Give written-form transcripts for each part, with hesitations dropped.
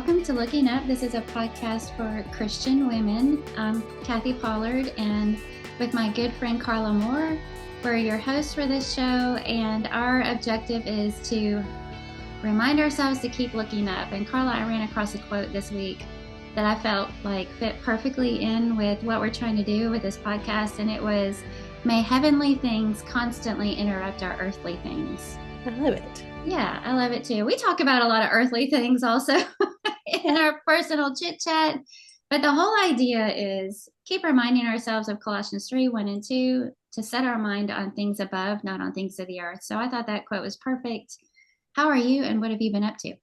welcome to Looking Up. This is a podcast for Christian women. I'm Kathy Pollard, and with my good friend Carla Moore, we're your hosts for this show, and our objective is to remind ourselves to keep looking up. And Carla, I ran across a quote this week that I felt like fit perfectly in with what we're trying to do with this podcast, and it was, "May heavenly things constantly interrupt our earthly things." I love it. Yeah, I love it too. We talk about a lot of earthly things also in our personal chit chat, but the whole idea is keep reminding ourselves of Colossians 3, 1 and 2, to set our mind on things above, not on things of the earth. So I thought that quote was perfect. How are you, and what have you been up to?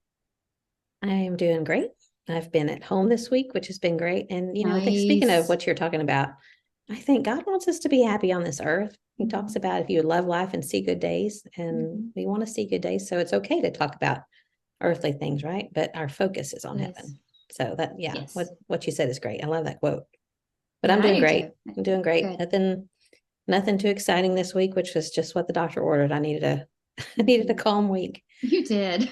I am doing great. I've been at home this week, which has been great. And, speaking of Nice. what you're talking about, I think God wants us to be happy on this earth. He talks about if you love life and see good days, and we want to see good days. So it's okay to talk about earthly things, right? But our focus is on Yes. heaven. So that, Yes. what you said is great. I love that quote. But Yeah, I'm I doing do great. too. I'm doing great. Good. Nothing too exciting this week, which was just what the doctor ordered. I needed a calm week. You did.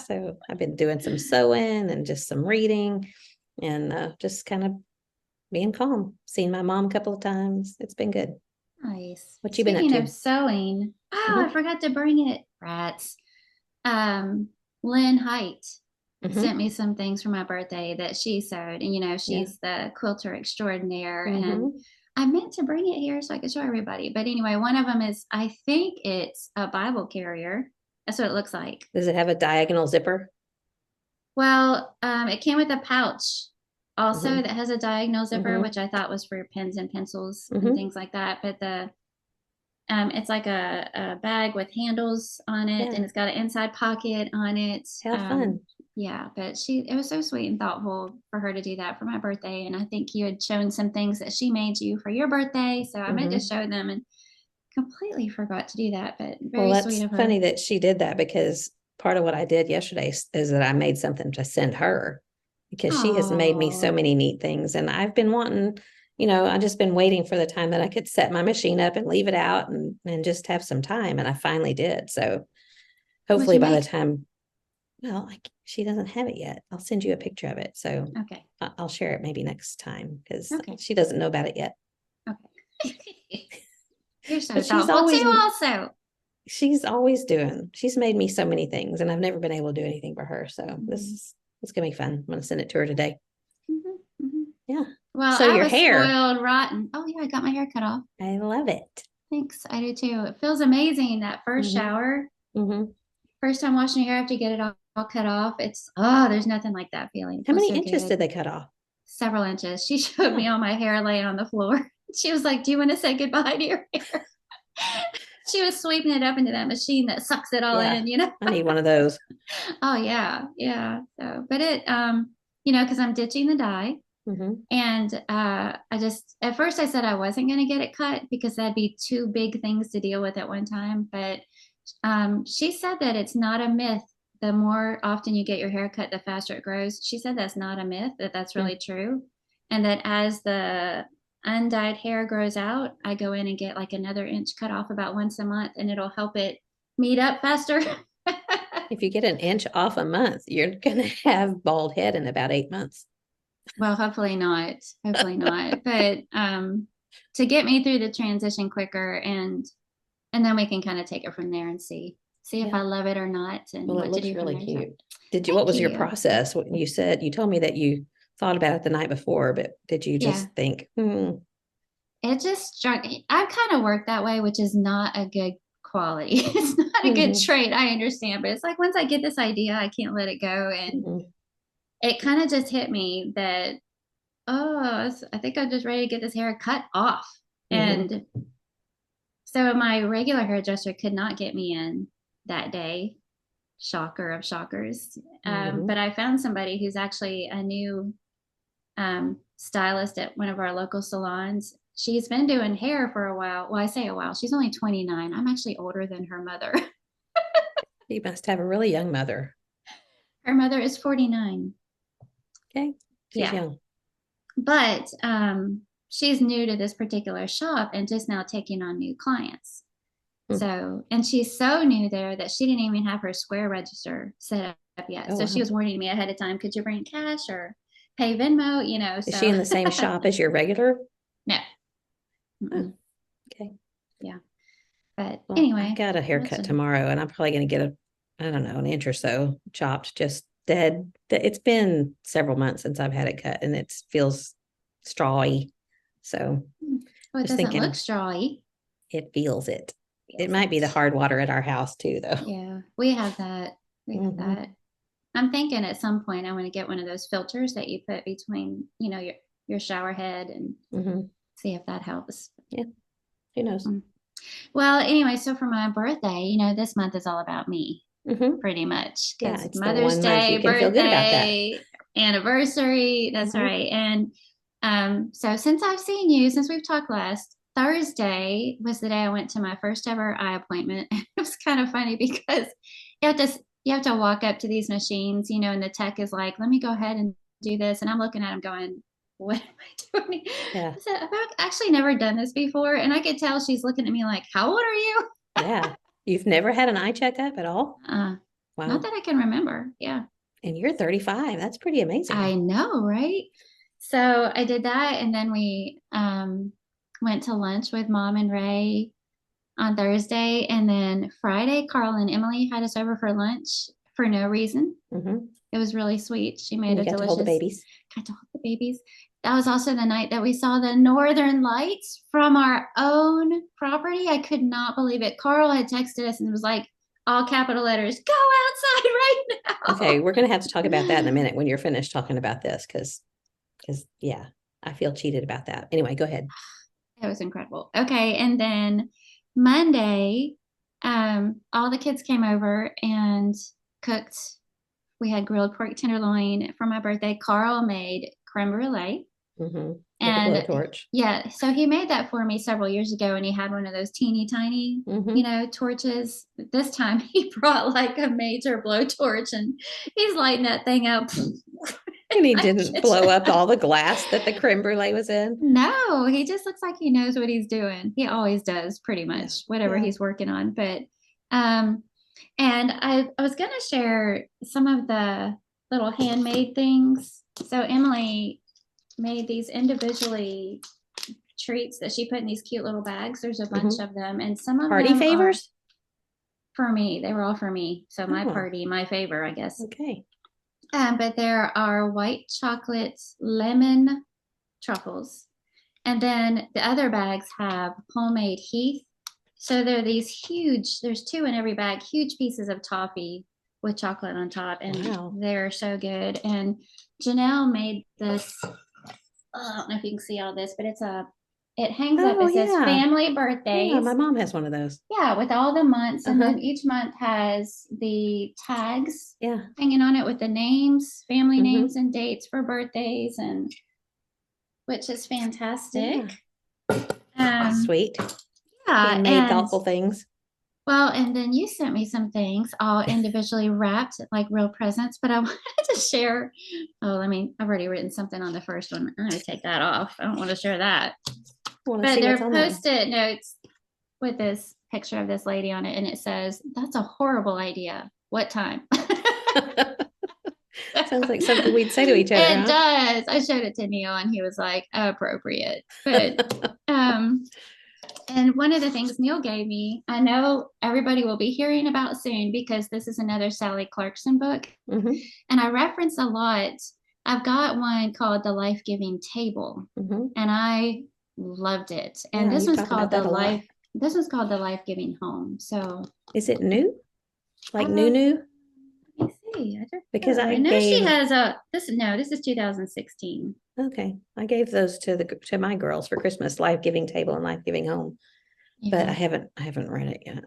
So I've been doing some sewing and just some reading and just kind of being calm. Seen my mom a couple of times. It's been good. Nice. What you been up Speaking to? of sewing, I forgot to bring it. Rats. Lynn Height sent me some things for my birthday that she sewed, and she's the quilter extraordinaire, and I meant to bring it here so I could show everybody. But anyway, one of them is, I think it's a Bible carrier. That's what it looks like. Does it have a diagonal zipper? Well, it came with a pouch also that has a diagonal zipper, which I thought was for pens and pencils and things like that. But it's like a bag with handles on it, and it's got an inside pocket on it. How fun. Yeah, but it was so sweet and thoughtful for her to do that for my birthday. And I think you had shown some things that she made you for your birthday. So I meant to show them and completely forgot to do that, but very sweet of her. Funny that she did that, because part of what I did yesterday is that I made something to send her, because she has made me so many neat things. And I've been wanting, I've just been waiting for the time that I could set my machine up and leave it out and just have some time. And I finally did. So hopefully by the time, she doesn't have it yet. I'll send you a picture of it. So okay, I'll share it maybe next time, because she doesn't know about it yet. Okay. You're so thoughtful too also. She's made me so many things, and I've never been able to do anything for her. So it's gonna be fun. I'm gonna send it to her today. Yeah. Well, so I your was hair spoiled rotten. Oh yeah, I got my hair cut off. I love it. Thanks. I do too. It feels amazing, that first shower. First time washing your hair after you get it all cut off. There's nothing like that feeling. How many inches did they cut off? Several inches. She showed me all my hair laying on the floor. She was like, "Do you want to say goodbye to your hair?" She was sweeping it up into that machine that sucks it all in, I need one of those. Oh yeah. So, but it, because I'm ditching the dye. And I just, at first I said I wasn't going to get it cut because that'd be two big things to deal with at one time. But she said that it's not a myth. The more often you get your hair cut, the faster it grows. She said that's not a myth, that's really true. And that as the undyed hair grows out, I go in and get like another inch cut off about once a month, and it'll help it meet up faster. If you get an inch off a month, you're going to have bald head in about 8 months. Well, hopefully not. But to get me through the transition quicker, and then we can kind of take it from there and see if I love it or not. And well, what it looks to do really from cute. Thank what was you. your process? What you told me that you thought about it the night before, but did you just think, It just struck. I've kind of worked that way, which is not a good quality. It's not a good trait. I understand, but it's like once I get this idea, I can't let it go. And it kind of just hit me that, I think I'm just ready to get this hair cut off. And so my regular hairdresser could not get me in that day. Shocker of shockers. But I found somebody who's actually a new stylist at one of our local salons. She's been doing hair for a while. Well, I say a while. She's only 29. I'm actually older than her mother. You must have a really young mother. Her mother is 49. Okay. She's young. But she's new to this particular shop and just now taking on new clients. So, and she's so new there that she didn't even have her Square register set yet. Oh, So she wow. was warning me ahead of time, could you bring cash or pay Venmo, Is she so in the same shop as your regular? no. Oh, Mm-mm. okay. Yeah. But Well, I've anyway, got a that's haircut tomorrow and I'm probably going to get I don't know, an inch or so chopped, just dead. It's been several months since I've had it cut and it feels strawy. So well, it just doesn't look thinking strawy. it feels it. It Feels might be the it. hard water at our house too, though. Yeah, we have that. We have that. Hmm. I'm thinking at some point I want to get one of those filters that you put between, your shower head and Hmm. see if that helps. Yeah, who knows? Mm. Well, anyway, so for my birthday, this month is all about me, Hmm. pretty much, Yeah, because it's the Mother's one month you Day, can feel good about that. birthday, anniversary. That's Hmm. right. And so since I've seen you, since we've talked last, Thursday was the day I went to my first ever eye appointment. It was kind of funny because you have to walk up to these machines, and the tech is like, "Let me go ahead and do this," and I'm looking at him going, "What am I doing?" Yeah, I said, "I've actually never done this before," and I could tell she's looking at me like, "How old are you?" yeah. You've never had an eye checkup at all? Uh, Not Wow. that I can remember. Yeah. And you're 35. That's pretty amazing. I know, right? So I did that, and then we went to lunch with Mom and Ray on Thursday, and then Friday, Carl and Emily had us over for lunch for no reason. Hmm. It was really sweet. She made And a you got to hold the delicious, babies. got to hold the babies. That was also the night that we saw the northern lights from our own property. I could not believe it. Carl had texted us and it was like all capital letters, go outside right Okay, now. we're going to have to talk about that in a minute when you're finished talking about this, because yeah, I feel cheated about that. Anyway, go ahead. It was incredible. Okay, and then Monday, all the kids came over and cooked. We had grilled pork tenderloin for my birthday. Carl made creme brulee. Hmm. With the And blowtorch. yeah, so he made that for me several years ago, and he had one of those teeny tiny, Hmm. torches. This time he brought like a major blowtorch, and he's lighting that thing up in And he my didn't blow kitchen. up all the glass that the creme brulee was in. No, he just looks like he knows what he's doing. He always does, pretty Yeah. much, whatever Yeah. he's working on. But, um, and I was going to share some of the little handmade things. So Emily made these individually treats that she put in these cute little bags. There's a bunch Hmm. of them, and some of Party them are favors? for me. They were all for me. So my Oh, party, my favor, I guess. okay. But there are white chocolate lemon truffles. And then the other bags have homemade Heath. So they're these huge, there's two in every bag, huge pieces of toffee with chocolate on top. And Wow. they're so good. And Janelle made this. I don't know if you can see all this, but it hangs up. Oh, It says yeah. family Yeah, my birthdays. mom has one of those. Yeah, with all the months. And Uh-huh. then each month has the tags Yeah. hanging on it with the names, family Hmm. names and dates for birthdays, and which is fantastic. Yeah. That's Um, sweet. yeah, Handmade, and thoughtful things. well, and then you sent me some things all individually wrapped like real presents, but I wanted to share. Oh, I've already written something on the first one. I'm going to take that off. I don't want to share that. I want to But see what's they're on that one. post-it notes with this picture of this lady on it, and it says, "That's a horrible idea. What time?" Sounds like something we'd say to each other, It huh? does. I showed it to Neil, and he was like, "Appropriate." But and one of the things Neil gave me, I know everybody will be hearing about soon because this is another Sally Clarkson book, Hmm. and I reference a lot. I've got one called The Life Giving Table, Hmm. and I loved it. And Yeah, you've talked about that a lot. This one's called The Life Giving Home. So Is it new? Like new, let new? me see. I don't Because know. I I know she gave, has a this. No, this is 2016. okay, I gave those to my girls for Christmas, Life Giving Table and Life Giving Home, but Yeah. I haven't read it yet.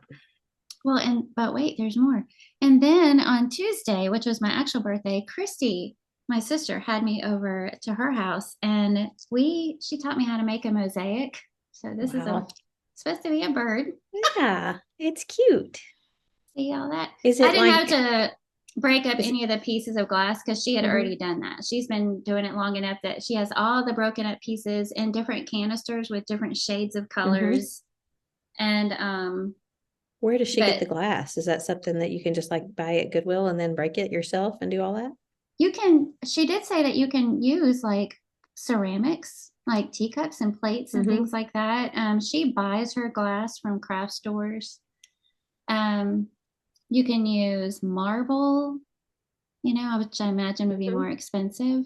Well, but wait, there's more. And then on Tuesday, which was my actual birthday, Christy, my sister, had me over to her house, and she taught me how to make a mosaic. So this is Wow. supposed to be a bird. Yeah, it's cute. See all that? Is I it didn't have like, to break up is it, any of the pieces of glass because she had mhm, already done that. She's been doing it long enough that she has all the broken up pieces in different canisters with different shades of mhm. colors. And Where does she get But the glass? Is that something that you can just like buy at Goodwill and then break it yourself and do all that? she did say that you can use like ceramics, like teacups and plates and Mm-hmm. things like that. She buys her glass from craft stores. Um, you can use marble, which I imagine would be Mm-hmm. more expensive.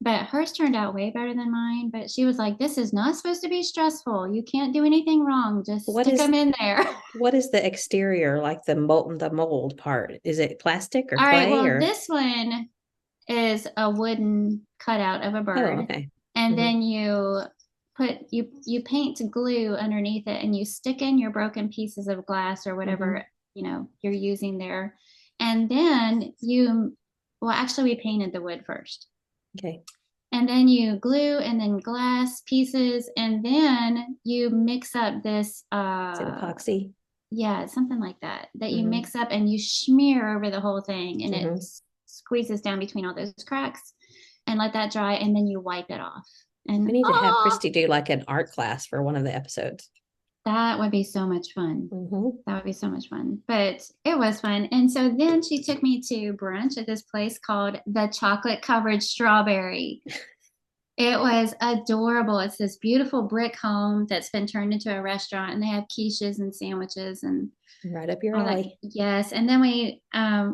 But hers turned out way better than mine. But she was like, "This is not supposed to be stressful. You can't do anything wrong. Just What stick is them in there." what is the exterior like the mold part? Is it plastic or All right. clay Well, or this one is a wooden cutout of a oh bird, okay. and Mm-hmm. then you paint glue underneath it, and you stick in your broken pieces of glass or Mm-hmm. whatever you're using there, and then well, actually, we painted the wood first, Okay. and then you glue, and then glass pieces, and then you mix up this Is it epoxy? yeah, something like that you Mm-hmm. mix up and you smear over the whole thing, and it Mm-hmm. squeezes down between all those cracks, and let that dry, and then you wipe it off. And We need to have Christy do like an art class for one of the episodes. that would be so much fun. Mm-hmm. That would be so much fun. But it was fun. And so then she took me to brunch at this place called the Chocolate Covered Strawberry. It was adorable. It's this beautiful brick home that's been turned into a restaurant, and they have quiches and sandwiches and Right up your all that. alley. Yes. And then we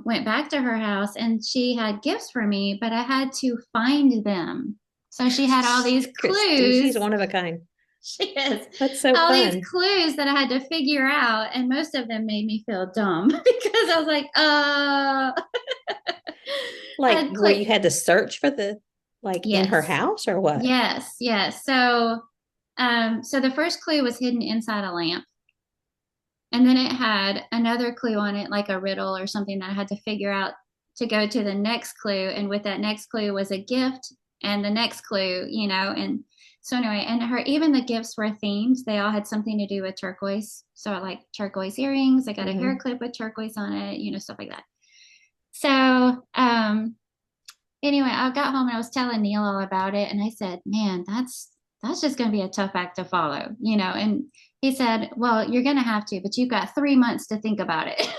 went back to her house, and she had gifts for me, but I had to find them. So she had all these Christy, she's clues. one of a kind. She is. That's so All these fun. clues that I had to figure out, and most of them made me feel dumb because I was like, Like I'd where you click. had to search for the like in her Yes. house or what? Yes. Yes. So the first clue was hidden inside a lamp. And then it had another clue on it, like a riddle or something that I had to figure out to go to the next clue. And with that next clue was a gift and the next clue, and so anyway, and even the gifts were themed. They all had something to do with turquoise. So I like turquoise earrings. I got a hair Mm-hmm. clip with turquoise on it, stuff like that. So anyway, I got home and I was telling Neil all about it, and I said, "Man, that's just going to be a tough act to follow," And he said, "Well, you're going to have to, but you've got 3 months to think about it."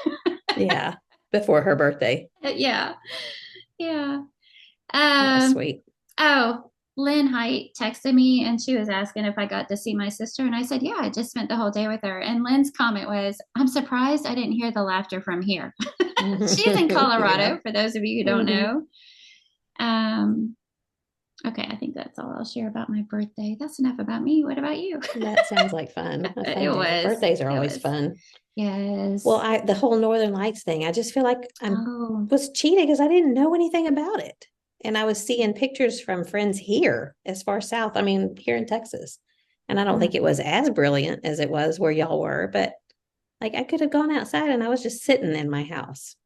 Yeah. Before her birthday. Yeah, yeah. That was Um. sweet. Oh, Lynn Height texted me, and she was asking if I got to see my sister, and I said, "Yeah, I just spent the whole day with her." And Lynn's comment was, "I'm surprised I didn't hear the laughter from here." She's in Yeah. Colorado, for those of you who don't Mm-hmm. know. Um, Okay, I think that's all I'll share about my birthday. That's enough about me. What about you? That sounds like fun. A fun It day. was. Birthdays are It always was. fun. Well, Yes. the whole Northern Lights thing, I just feel like I Oh. was cheating because I didn't know anything about it. And I was seeing pictures from friends here as far south, I mean, here in Texas. And I don't think it Mhm. was as brilliant as it was where y'all were, but like I could have gone outside and I was just sitting in my house.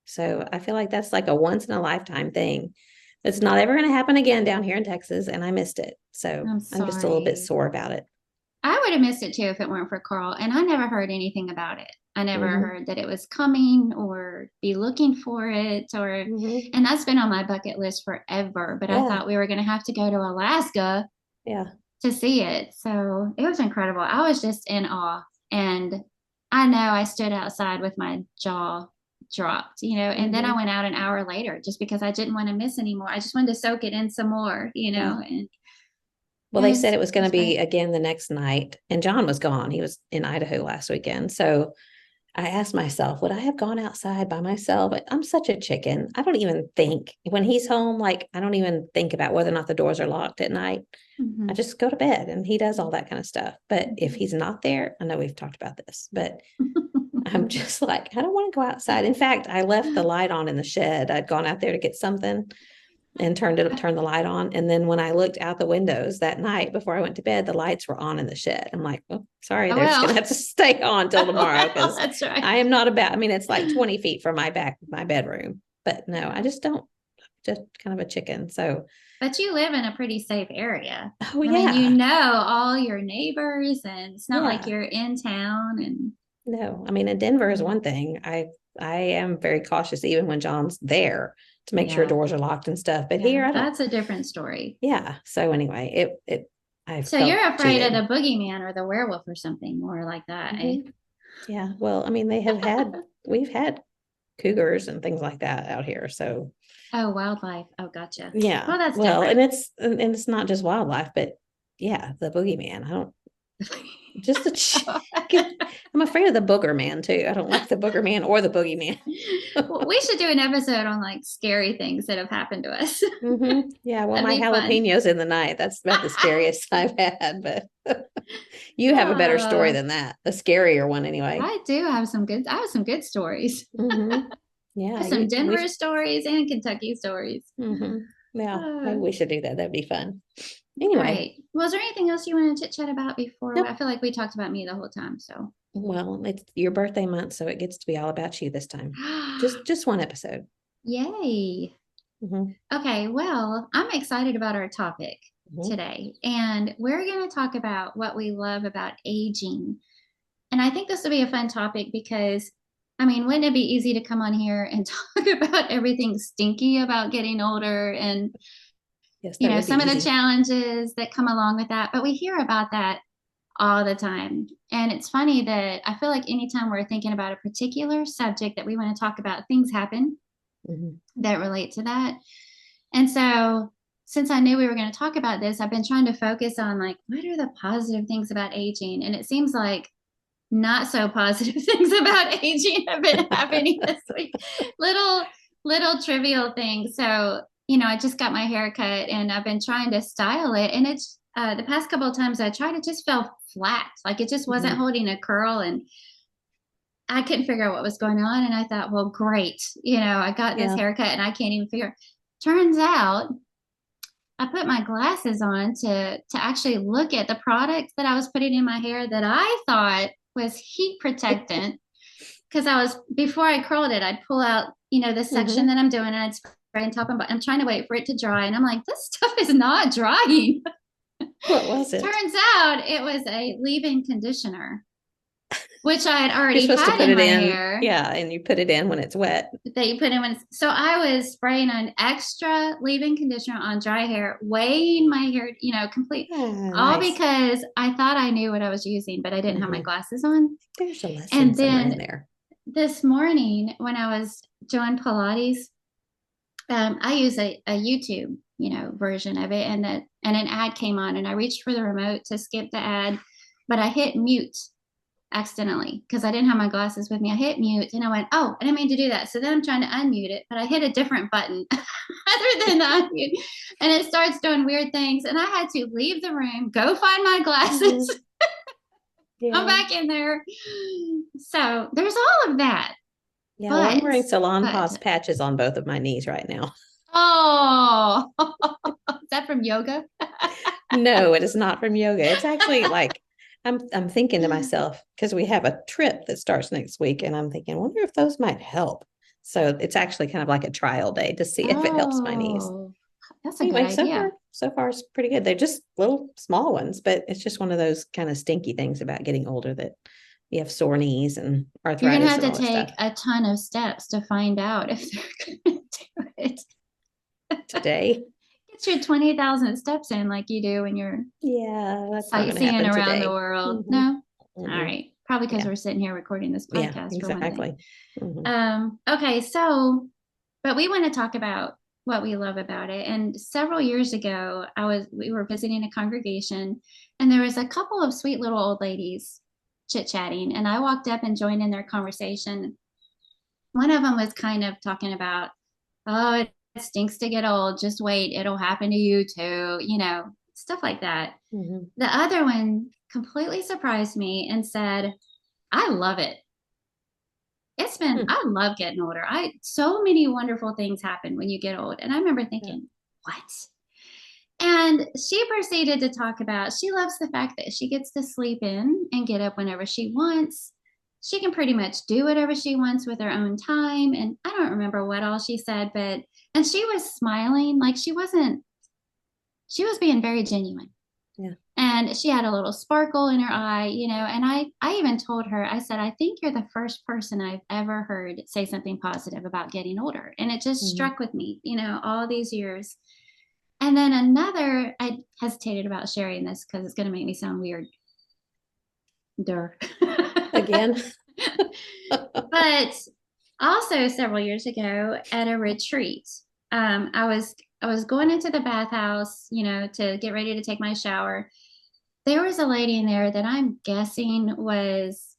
So I feel like that's like a once in a lifetime thing. It's not ever going to happen again down here in Texas, and I missed it. So I'm I'm just a little bit sorry. sore about it. I would have missed it too if it weren't for Carl. And I never heard anything about it. I never Hmm. heard that it was coming or be looking for it Hmm. and that's been on my bucket list forever. But I Yeah. thought we were going to have to go to Alaska Yeah. to see it. So it was incredible. I was just in awe. And I know I stood outside with my jaw dropped, and then I Hmm. went out an hour later just because I didn't want to miss anymore. I just wanted to soak it in some more, Yeah. and Well, they said it it was going to was be great. again the next night, and John was gone. He was in Idaho last weekend. So I asked myself, would I have gone outside by myself? I'm such a chicken. I don't even think when he's home, like, I don't even think about whether or not the doors are locked at night. I Mm-hmm. just go to bed and he does all that kind of stuff. But if Mm-hmm. he's not there, I know we've talked about this, but I'm just like, I don't want to go outside. In fact, I left the light on in the shed. I'd gone out there to get something and turned the light on. And then when I looked out the windows that night before I went to bed, the lights were on in the shed. I'm like, oh, sorry, Oh, they're just well. gonna have to stay on till Oh, tomorrow well, because that's right. I am not about, I mean, it's like 20 feet from my bedroom. But no, I just don't, just kind of a chicken. So But you live in a pretty safe area. oh I mean, you yeah. know all your neighbors, and it's not like Yeah. you're in town. And No, I mean, in Denver is yeah, one thing. I am very cautious even when John's there to make sure yeah, doors are locked and stuff. But yeah, here I don't. that's a different story. Yeah. So anyway, I So felt you're afraid of cheated. the boogeyman or the werewolf or something more like that, eh? Mhm. Yeah. Well, I mean, we've had cougars and things like that out here. So Oh, wildlife. Oh, gotcha. yeah. Well, that's Well, different. and it's not just wildlife, but yeah, the boogeyman. I don't just I'm afraid of the booger man too. I don't like the booger man or the boogeyman. Well, we should do an episode on like scary things that have happened to us. Yeah, well, That'd my be fun. jalapenos in the night, that's about the scariest I've had, but you have a better story Oh, than that, a scarier one anyway. I have some good stories. hmm I Yeah, have some you we Denver stories and Kentucky stories. Yeah, maybe Uh, we should do that. That'd be fun. Anyway, great. Was there anything else you want to chit chat about before? I nope. feel like we talked about me the whole time. So, Well, it's your birthday month, so it gets to be all about you this time. Just one episode. yay. hmm Okay, well, I'm excited about our topic hmm today, and we're going to talk about what we love about aging. And I think this will be a fun topic because, I mean, wouldn't it be easy to come on here and talk about everything stinky about getting older and, Yes, that would be some of the easy. challenges that come along with that? But we hear about that all the time. And it's funny that I feel like anytime we're thinking about a particular subject that we want to talk about, things happen hmm that relate to that. And so, since I knew we were going to talk about this, I've been trying to focus on like, what are the positive things about aging? And it seems like not so positive things about aging have been happening this week. Little, little trivial things. So, I just got my hair cut and I've been trying to style it. And it's the past couple of times I tried, it just fell flat. Like it just wasn't hmm holding a curl. And I couldn't figure out what was going on. And I thought, well, great. I got this Yeah. haircut and I can't even figure. Turns out I put my glasses on to actually look at the product that I was putting in my hair that I thought was heat protectant because I was before I curled it, I'd pull out, this section hmm that I'm doing and I'd spray on top and I'm trying to wait for it to dry. And I'm like, this stuff is not drying. What was it? Turns out it was a leave-in conditioner, which I had You're already supposed to had put in it my in, hair. yeah, and you put it in when it's wet. That you put in when so I was spraying an extra leave-in conditioner on dry hair, weighing my hair, complete, Ah, all nice. because I thought I knew what I was using, but I didn't have my hmm glasses on. There's a lesson And somewhere in then there. this morning when I was doing Pilates, I use a YouTube, version of it, and an ad came on, and I reached for the remote to skip the ad, but I hit mute accidentally because I didn't have my glasses with me. I hit mute and I went, oh, I didn't mean to do that. So then I'm trying to unmute it, but I hit a different button other than the unmute. And it starts doing weird things. And I had to leave the room, go find my hmm glasses, come Yeah. back in there. So there's all of that. Yeah. Well, I'm But, wearing Salon but, Paws patches on both of my knees right now. oh, is that from yoga? No, it is not from yoga. It's actually like I'm thinking to myself because we have a trip that starts next week, and I'm thinking, I wonder if those might help. So it's actually kind of like a trial day to see if it helps my knees. Oh, that's a good Anyway, idea. so far it's pretty good. They're just little small ones, but it's just one of those kind of stinky things about getting older that you have sore knees and You're going to arthritis have and to all that take stuff. a ton of steps to find out if they're going to do it. Today, Get your 20,000 steps in like you do when you're yeah, that's not going to sightseeing happen around the today. world. hmm No? All hmm right. Probably because Yeah, we're sitting here recording this yeah, podcast for one thing. exactly. hmm Okay, so, but we want to talk about what we love about it. And several years ago, we were visiting a congregation and there was a couple of sweet little old ladies chit-chatting and I walked up and joined in their conversation. One of them was kind of talking about, oh, it stinks to get old. Just wait, it'll happen to you too, stuff like that. hmm The other one completely surprised me and said, I love it. I love getting older. So many wonderful things happen when you get old. And I remember Yeah. thinking, what? And she proceeded to talk about she loves the fact that she gets to sleep in and get up whenever she wants. She can pretty much do whatever she wants with her own time. And I don't remember what all she said, and she was smiling like she was being very genuine. Yeah. And she had a little sparkle in her eye, and I even told her, I said, I think you're the first person I've ever heard say something positive about getting older. And it just hmm struck with me, all these years. And then another, I hesitated about sharing this because it's going to make me sound weird. Durr. Again. But also several years ago at a retreat, I was going into the bathhouse, to get ready to take my shower. There was a lady in there that I'm guessing was,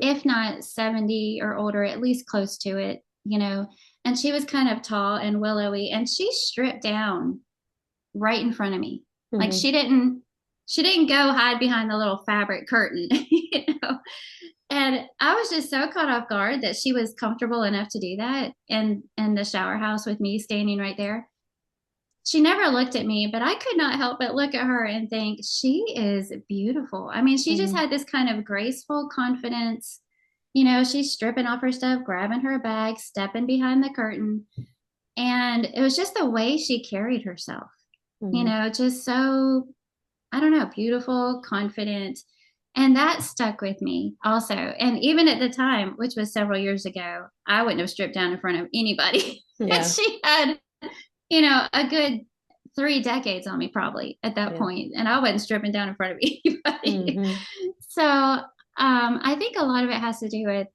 if not 70 or older, at least close to it. And she was kind of tall and willowy, and she stripped down right in front of me. Like Mhm. she didn't go hide behind the little fabric curtain, you know. And I was just so caught off guard that she was comfortable enough to do that in the shower house with me standing right there. She never looked at me, but I could not help but look at her and think she is beautiful. I mean, she just Mhm. had this kind of graceful confidence. She's stripping off her stuff, grabbing her bag, stepping behind the curtain. And it was just the way she carried herself, Mhm. just so, I don't know, beautiful, confident. And that stuck with me also. And even at the time, which was several years ago, I wouldn't have stripped down in front of anybody. And Yeah. she had, a good 3 decades on me probably at that Yeah. point, and I wasn't stripping down in front of anybody. Mhm. So I think a lot of it has to do with,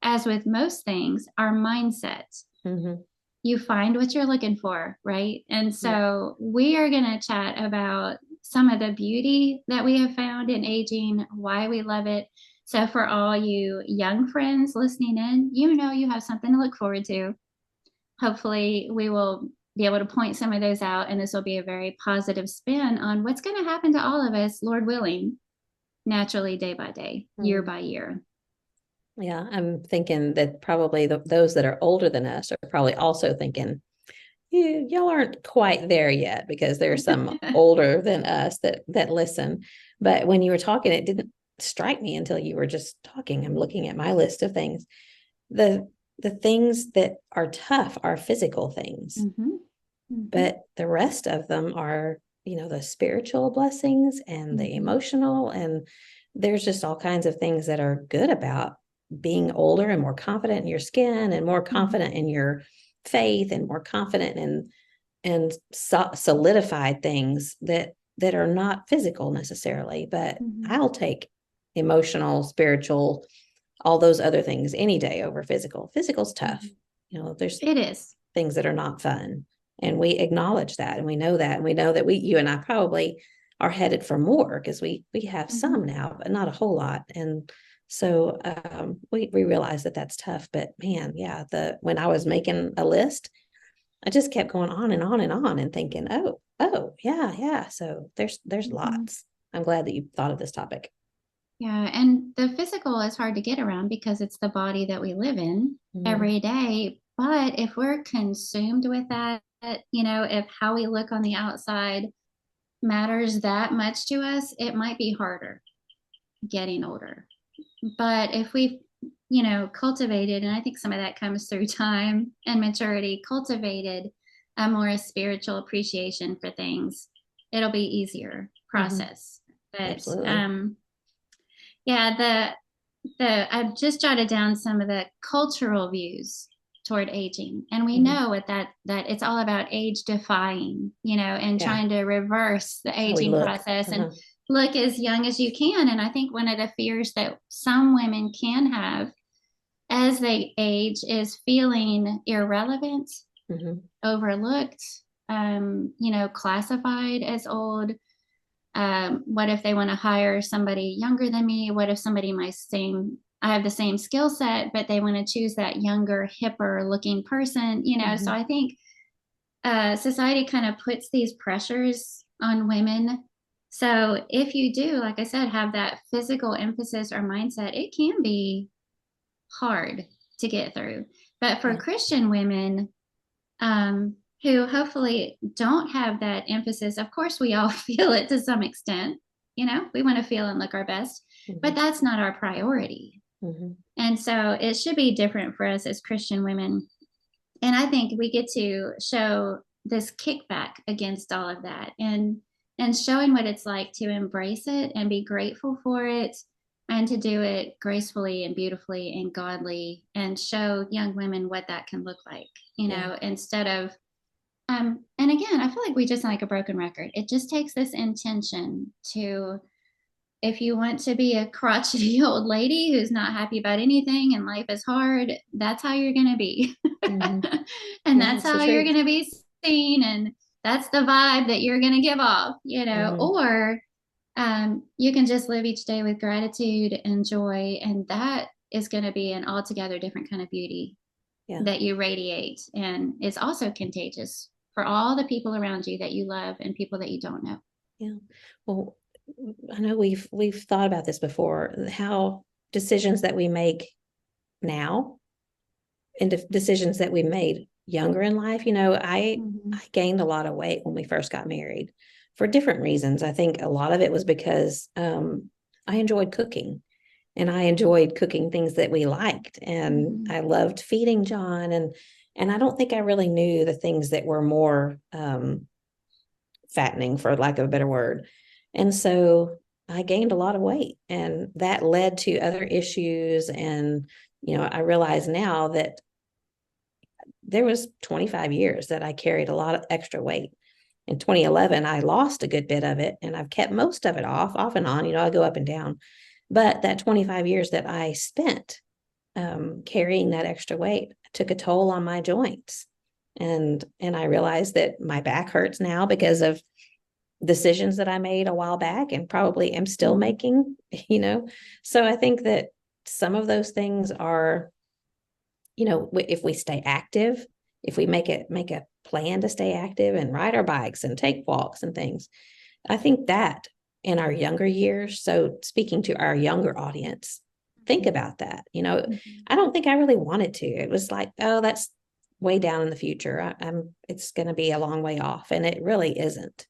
as with most things, our mindset. Mhm. You find what you're looking for, right? And Yep. so we are going to chat about some of the beauty that we have found in aging, why we love it. So for all you young friends listening in, you have something to look forward to. Hopefully, we will be able to point some of those out, and this will be a very positive spin on what's going to happen to all of us, Lord willing, naturally, day by day, year Mhm. by year. Yeah, I'm thinking that probably those that are older than us are probably also thinking, y'all aren't quite there yet because there's some older than us that listen. But when you were talking, it didn't strike me until you were just talking. I'm looking at my list of things. The things that are tough are physical things, Mm-hmm. Mm-hmm. but the rest of them are, the spiritual blessings and the Mm-hmm. emotional. And there's just all kinds of things that are good about being older and more confident in your skin and more confident Mm-hmm. in your faith and more confident in and solidified things that are not physical necessarily, but Mm-hmm. I'll take emotional, spiritual, all those other things any day over physical. Physical's tough. Mm-hmm. There's It is. things that are not fun. And we acknowledge that, and we know that, and we know that you and I probably are headed for more because we have Mm-hmm. some now, but not a whole lot. And so we realize that that's tough. But man, yeah, when I was making a list, I just kept going on and on and on and thinking, oh, yeah, yeah. So there's Mm-hmm. lots. I'm glad that you thought of this topic. Yeah, and the physical is hard to get around because it's the body that we live in Mm-hmm. every day. But if we're consumed with that, if how we look on the outside matters that much to us, it might be harder getting older. But if we've, cultivated, and I think some of that comes through time and maturity, cultivated a more spiritual appreciation for things, it'll be easier Mm-hmm. process. But Absolutely. yeah, I've just jotted down some of the cultural views toward aging, and we Mm-hmm. know what that it's all about age defying, and Yeah. trying to reverse the How we aging look. process and Uh-huh. look as young as you can. And I think one of the fears that some women can have as they age is feeling irrelevant, Mm-hmm. overlooked, classified as old. What if they want to hire somebody younger than me? What if somebody I have the same skill set, but they want to choose that younger, hipper looking person? So Mm-hmm. I think society kind of puts these pressures on women. So if you do, like I said, have that physical emphasis or mindset, it can be hard to get through. But for Yeah. Christian women, who hopefully don't have that emphasis. Of course, we all feel it to some extent. We want to feel and look our best, Mm-hmm. but that's not our priority. Mm-hmm. And so it should be different for us as Christian women. And I think we get to show this kickback against all of that and showing what it's like to embrace it and be grateful for it and to do it gracefully and beautifully and godly and show young women what that can look like, Yeah. instead of and again, I feel like we just sound like a broken record. It just takes this intention to if you want to be a crotchety old lady who's not happy about anything and life is hard, that's how you're going to be. Mm-hmm. And No, that's it's the how you're truth. going to be seen. And that's the vibe that you're going to give off, Mm-hmm. or you can just live each day with gratitude and joy. And that is going to be an altogether different kind of beauty Yeah. that you radiate. And it's also contagious for all the people around you that you love and people that you don't know. Yeah. Well, I know we've thought about this before, how decisions that we make now and decisions that we made younger in life. I gained a lot of weight when we first got married for different reasons. I think a lot of it was because I enjoyed cooking, and I enjoyed cooking things that we liked, and I loved feeding John, and I don't think I really knew the things that were more fattening, for lack of a better word. And so I gained a lot of weight, and that led to other issues. And I realize now that there was 25 years that I carried a lot of extra weight. In 2011, I lost a good bit of it, and I've kept most of it off and on. I go up and down. But that 25 years that I spent carrying that extra weight took a toll on my joints. And I realized that my back hurts now because of decisions that I made a while back and probably am still making. So I think that some of those things are, if we stay active, if we make a plan to stay active and ride our bikes and take walks and things, I think that in our younger years. So speaking to our younger audience, think about that. I don't think I really wanted to. It was like, oh, that's way down in the future. It's going to be a long way off, and it really isn't.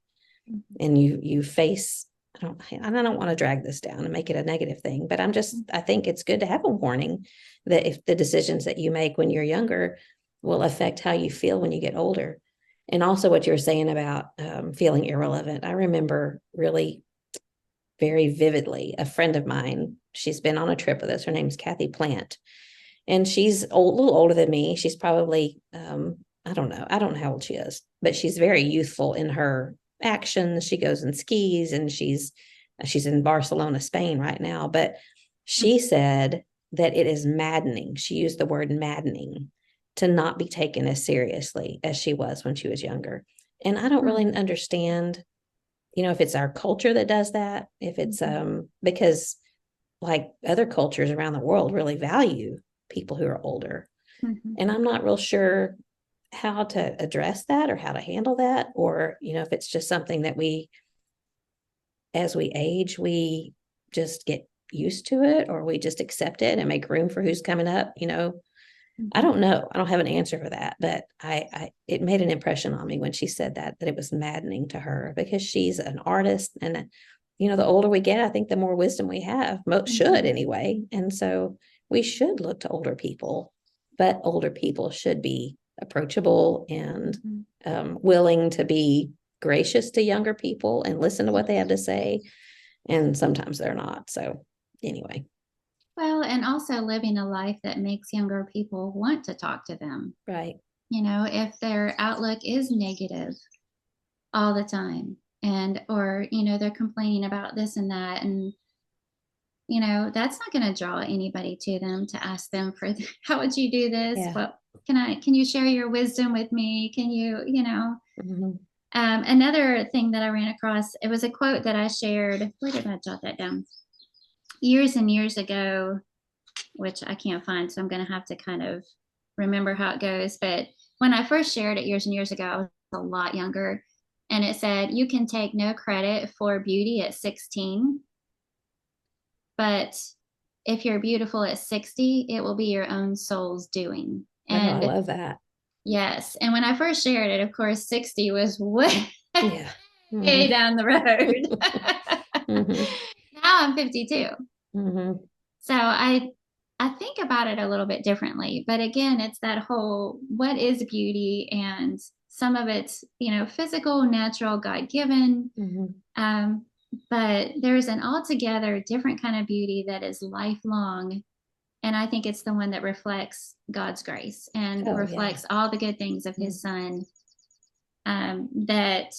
And you face, I don't want to drag this down and make it a negative thing, but I think it's good to have a warning that if the decisions that you make when you're younger will affect how you feel when you get older. And also what you're saying about feeling irrelevant. I remember really very vividly a friend of mine. She's been on a trip with us. Her name's Kathy Plant, and she's a little older than me. She's probably, I don't know how old she is, but she's very youthful in her actions. She goes and skis, and she's in Barcelona, Spain right now. But she said that it is maddening. She used the word maddening to not be taken as seriously as she was when she was younger. And I don't really understand, if it's our culture that does that, if it's because like other cultures around the world really value people who are older. And I'm not real sure how to address that or how to handle that, or if it's just something that as we age, we just get used to it, or we just accept it and make room for who's coming up. I don't know. I don't have an answer for that, but it made an impression on me when she said that it was maddening to her, because she's an artist, and the older we get, I think the more wisdom we have, most should anyway. And so we should look to older people, but older people should be approachable and willing to be gracious to younger people and listen to what they have to say. And sometimes they're not. So anyway. Well, and also living a life that makes younger people want to talk to them. Right. If their outlook is negative all the time, or they're complaining about this and that, and that's not going to draw anybody to them to ask them for how would you do this? Yeah. Well, can you share your wisdom with me? Can you another thing that I ran across, it was a quote that I shared. Where did I jot that down? Years and years ago, which I can't find, so I'm going to have to kind of remember how it goes. But when I first shared it years and years ago, I was a lot younger, and it said, you can take no credit for beauty at 16, but if you're beautiful at 60, it will be your own soul's doing. And I love that. Yes. And when I first shared it, of course, 60 was way, Yeah. way down the road. Now I'm 52. So I think about it a little bit differently. But again, it's that whole, what is beauty? And some of it's, physical, natural, God-given. But there's an altogether different kind of beauty that is lifelong. And I think it's the one that reflects God's grace and reflects all the good things of his son, that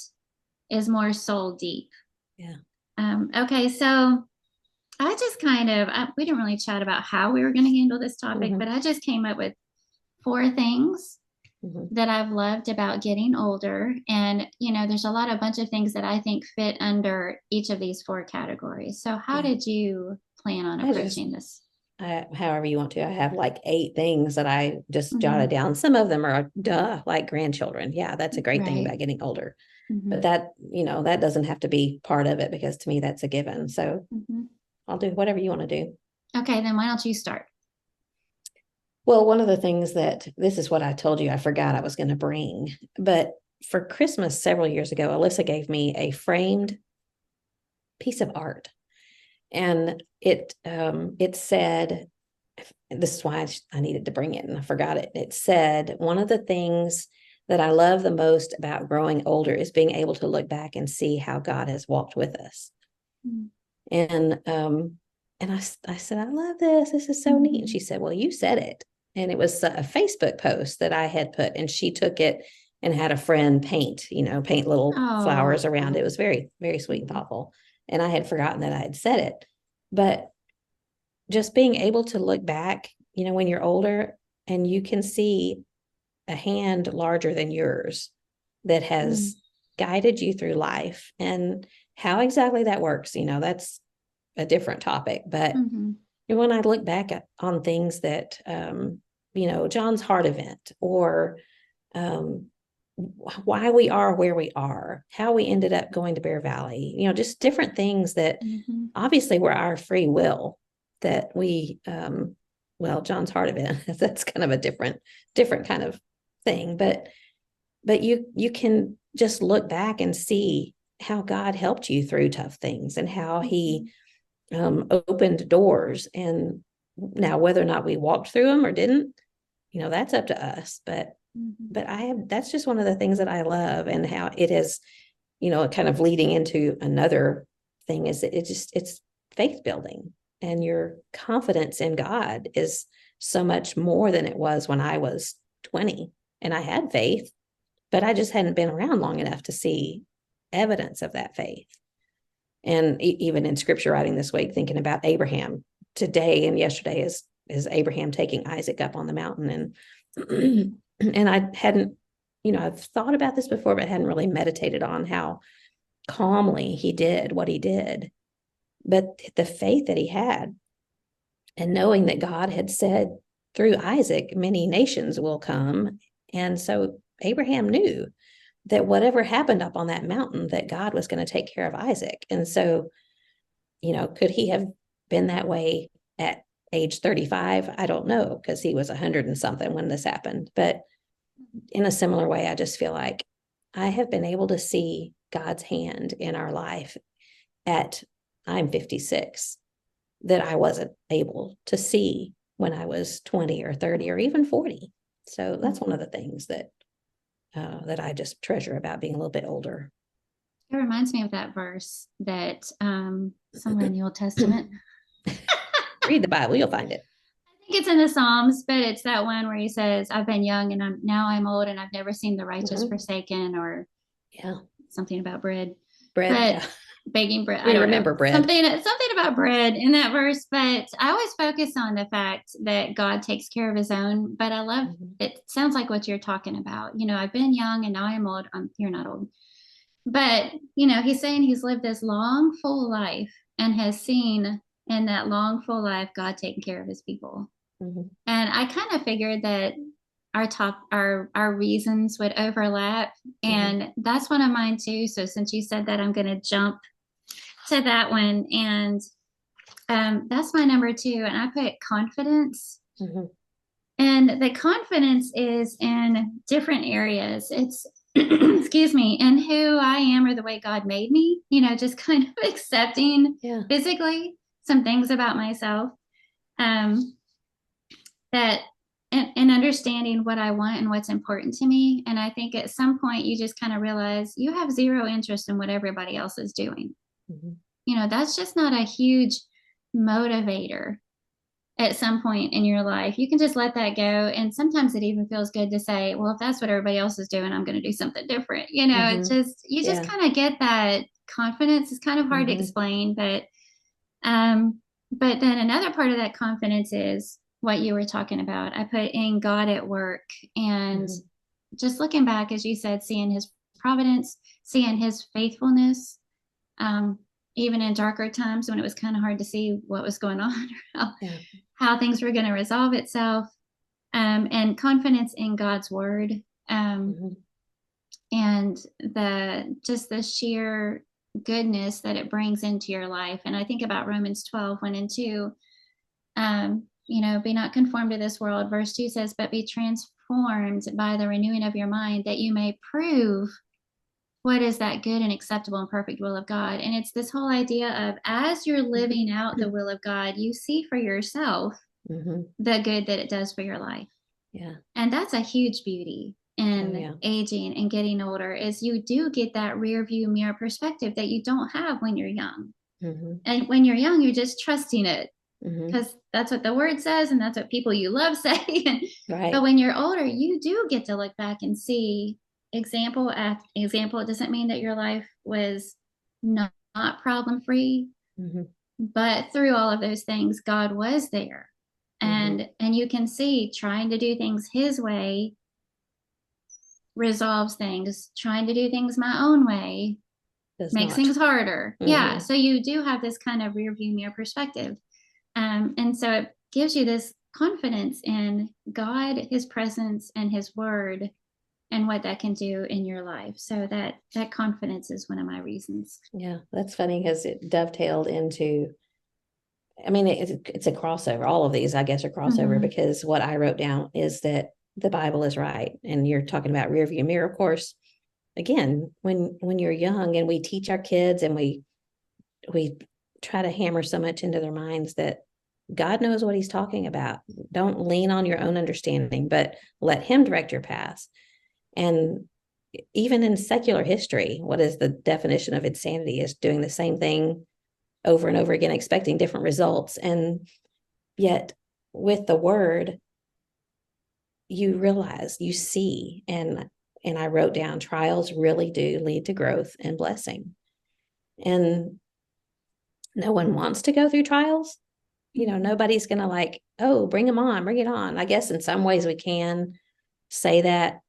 is more soul deep. Yeah. Okay, so I just kind of, we didn't really chat about how we were going to handle this topic, Hmm. but I just came up with four things Hmm. that I've loved about getting older. And, there's a bunch of things that I think fit under each of these four categories. So, how Yeah. did you plan on I just, approaching this? however you want to. I have like 8 things that I just jotted Hmm. down. Some of them are like grandchildren. Yeah, that's a great thing Right. about getting older. Hmm. But that doesn't have to be part of it because to me that's a given. So Hmm. I'll do whatever you want to do. Okay, then why don't you start? Well, one of the things that this is what I told you I forgot I was going to bring, but for Christmas several years ago, Alyssa gave me a framed piece of art, and it said, this is why I needed to bring it and I forgot it. It said, one of the things that I love the most about growing older is being able to look back and see how God has walked with us. And I said, I love this. This is so neat. And Mm-hmm. she said, well, you said it. And it was a Facebook post that I had put, and she took it and had a friend paint little flowers Oh. around it. It was very, very sweet and thoughtful. And I had forgotten that I had said it. But just being able to look back, when you're older and you can see a hand larger than yours that has guided you through life, and how exactly that works, that's a different topic. But Mm-hmm. when I look back on things that, John's heart event, or um, why we are where we are, how we ended up going to Bear Valley, just different things that Mm-hmm. obviously were our free will that well, John's heart event, that's kind of a different kind of thing. But you can just look back and see how God helped you through tough things and how he opened doors. And now whether or not we walked through them or didn't, that's up to us. But Mm-hmm. that's just one of the things that I love, and how it is, kind of leading into another thing is that it's faith building, and your confidence in God is so much more than it was when I was 20 and I had faith, but I just hadn't been around long enough to see evidence of that faith. And even in scripture writing this week, thinking about Abraham today and yesterday is Abraham taking Isaac up on the mountain. And and I hadn't, I've thought about this before, but hadn't really meditated on how calmly he did what he did. But the faith that he had, and knowing that God had said through Isaac, many nations will come. And so Abraham knew that whatever happened up on that mountain, that God was going to take care of Isaac. And so, could he have been that way at age 35? I don't know, because he was 100 and something when this happened. But in a similar way, I just feel like I have been able to see God's hand in our life at, I'm 56, that I wasn't able to see when I was 20 or 30 or even 40. So that's one of the things that I just treasure about being a little bit older. It reminds me of that verse that somewhere in the Old Testament. Read the Bible, you'll find it. I think it's in the Psalms, but it's that one where he says, "I've been young and I'm old and I've never seen the righteous Mm-hmm. forsaken," or Yeah. something about bread, Bread. but Yeah. begging bread. I We don't know, remember bread. something about bread in that verse. But I always focus on the fact that God takes care of His own. But I love Mm-hmm. it. Sounds like what you're talking about. I've been young and now I'm old. You're not old, but He's saying He's lived this long, full life and has seen in that long, full life God taking care of His people. Mm-hmm. And I kind of figured that our reasons would overlap, Mm-hmm. and that's one of mine too. So since you said that, I'm going to jump to that one, and that's my number two. And I put confidence, Mm-hmm. and the confidence is in different areas. It's excuse me, in who I am or the way God made me. Just kind of accepting Yeah. physically some things about myself. Um, that and understanding what I want and what's important to me. And I think at some point you just kind of realize you have zero interest in what everybody else is doing. Mm-hmm. That's just not a huge motivator at some point in your life. You can just let that go. And sometimes it even feels good to say, well, if that's what everybody else is doing, I'm going to do something different. It's Mm-hmm. you just Yeah. kind of get that confidence. It's kind of hard to Mm-hmm. explain, but um But then another part of that confidence is what you were talking about. I put in God at work, and Mhm. just looking back, as you said, seeing his providence, seeing his faithfulness, um, even in darker times when it was kind of hard to see what was going on, or Yeah. how things were going to resolve itself, and confidence in God's word, um, Mhm. and the sheer goodness that it brings into your life. And I think about Romans 12, 1 and 2. Be not conformed to this world. Verse 2 says, but be transformed by the renewing of your mind, that you may prove what is that good and acceptable and perfect will of God. And it's this whole idea of, as you're living out the will of God, you see for yourself Mhm. the good that it does for your life. Yeah. And that's a huge beauty Oh, in yeah. aging and getting older, is you do get that rear view mirror perspective that you don't have when you're young. Mhm. And when you're young, you're just trusting it Mhm. because that's what the word says and that's what people you love say. But Right. when you're older, you do get to look back and see example after example. It doesn't mean that your life was not problem free, Mhm. but through all of those things, God was there. Mhm. And you can see trying to do things his way resolves things. Trying to do things my own way Does makes not. things harder. Yeah. Mhm. So you do have this kind of rear view mirror perspective. And so it gives you this confidence in God, his presence, and his word, and what that can do in your life. So that confidence is one of my reasons. Yeah, that's funny because it dovetailed into, I mean, it's a crossover. All of these, I guess, are crossover Mm-hmm. because what I wrote down is that the Bible is right. And you're talking about rear view mirror, of course. Again, when you're young and we teach our kids and we try to hammer so much into their minds that God knows what he's talking about. Don't lean on your own understanding, but let him direct your path. And even in secular history, what is the definition of insanity? Is doing the same thing over and over again, expecting different results. And yet, with the word, you realize, you see, and I wrote down trials really do lead to growth and blessing. And no one wants to go through trials. Nobody's going to like, oh, bring them on, bring it on. I guess in some ways we can say that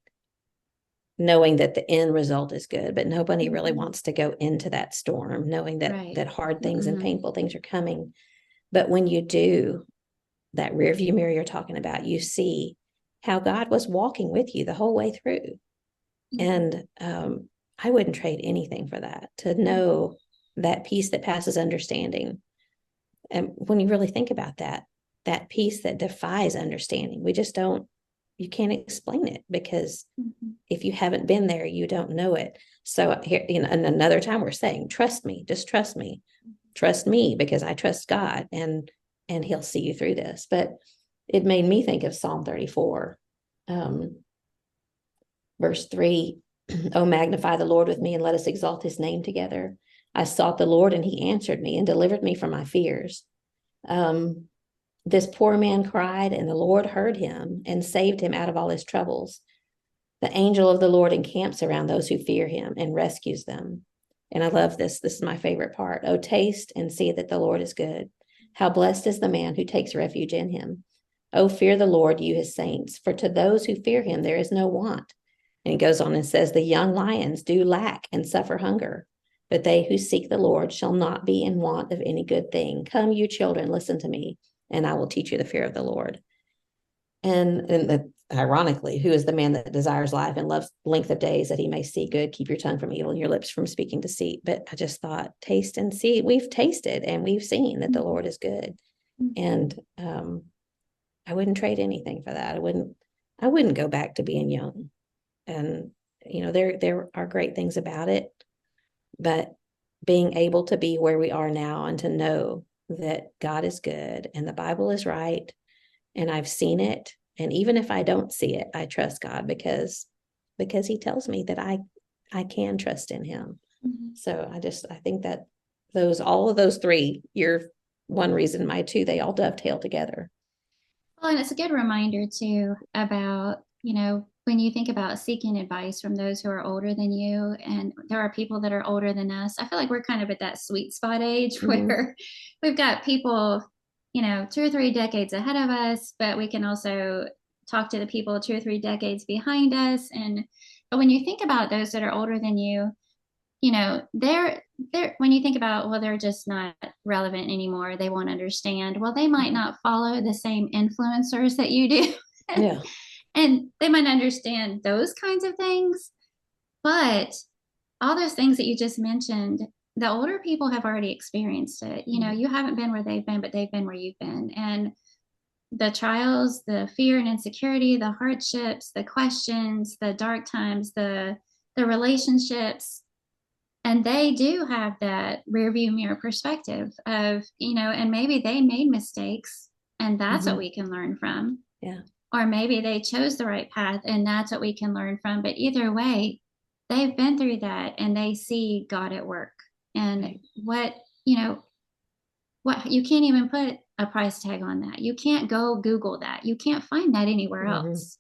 knowing that the end result is good, but nobody really Mm-hmm. wants to go into that storm, knowing that Right. hard things and Mm-hmm. painful things are coming. But when you do, that rear view mirror you're talking about, you see how God was walking with you the whole way through. Mm-hmm. And I wouldn't trade anything for that, to know that peace that passes understanding. And when you really think about that, that peace that defies understanding, we just don't, you can't explain it because Mm-hmm. if you haven't been there, you don't know it. So here, and another time we're saying, trust me, just trust me because I trust God and he'll see you through this. But it made me think of Psalm 34, um, verse 3. Oh, magnify the Lord with me and let us exalt his name together. I sought the Lord and he answered me and delivered me from my fears. Um, this poor man cried and the Lord heard him and saved him out of all his troubles. The angel of the Lord encamps around those who fear him and rescues them. And I love this. This is my favorite part. Oh, taste and see that the Lord is good. How blessed is the man who takes refuge in him. Oh, fear the Lord, you his saints, for to those who fear him there is no want. And he goes on and says, the young lions do lack and suffer hunger, but they who seek the Lord shall not be in want of any good thing. Come, you children, listen to me, and I will teach you the fear of the Lord. And ironically, who is the man that desires life and loves length of days that he may see good? Keep your tongue from evil and your lips from speaking deceit. But I just thought, taste and see. We've tasted and we've seen that the Mm-hmm. Lord is good. And I wouldn't trade anything for that. I wouldn't go back to being young. And there are great things about it, but being able to be where we are now and to know that God is good and the Bible is right and I've seen it. And even if I don't see it, I trust God because he tells me that I can trust in him. Mm-hmm. So I think that all of those three, your one reason, my two, they all dovetail together. Well, and it's a good reminder too about, when you think about seeking advice from those who are older than you, and there are people that are older than us, I feel like we're kind of at that sweet spot age Hmm. where we've got people, 2 or 3 decades ahead of us, but we can also talk to the people 2 or 3 decades behind us. But when you think about those that are older than you, they're when you think about, well, they're just not relevant anymore, they won't understand. Well, they might Hmm. not follow the same influencers that you do. Yeah. And they might understand those kinds of things, but all those things that you just mentioned, the older people have already experienced it. Mhm. You haven't been where they've been, but they've been where you've been. And the trials, the fear and insecurity, the hardships, the questions, the dark times, the relationships, and they do have that rear view mirror perspective of, and maybe they made mistakes and that's what Mhm. we can learn from. Yeah. Or maybe they chose the right path and that's what we can learn from. But either way, they've been through that and they see God at work. And Right. what you can't even put a price tag on that. You can't go Google that. You can't find that anywhere Hmm. else.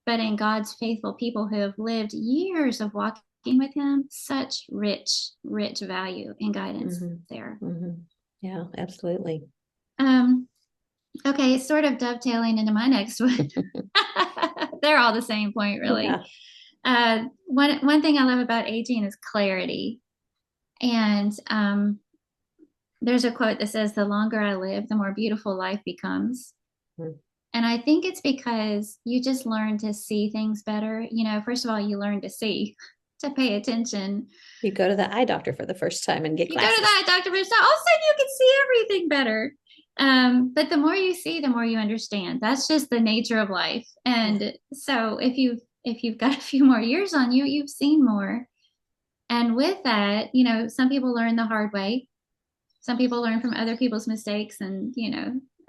But in God's faithful people who have lived years of walking with Him, such rich, rich value and guidance Hmm. there. Hmm. Yeah, absolutely. Um, okay, sort of dovetailing into my next one. They're all the same point, really. Yeah. One thing I love about aging is clarity. And there's a quote that says, "The longer I live, the more beautiful life becomes." Mm. And I think it's because you just learn to see things better. First of all, you learn to see, to pay attention. You go to the eye doctor for the first time and get You go to glasses. that doctor for yourself, all of a sudden you can see everything better. But the more you see, the more you understand. That's just the nature of life. Yeah. And so if you've got a few more years on you, you've seen more. And with that, some people learn the hard way. Some people learn from other people's mistakes, and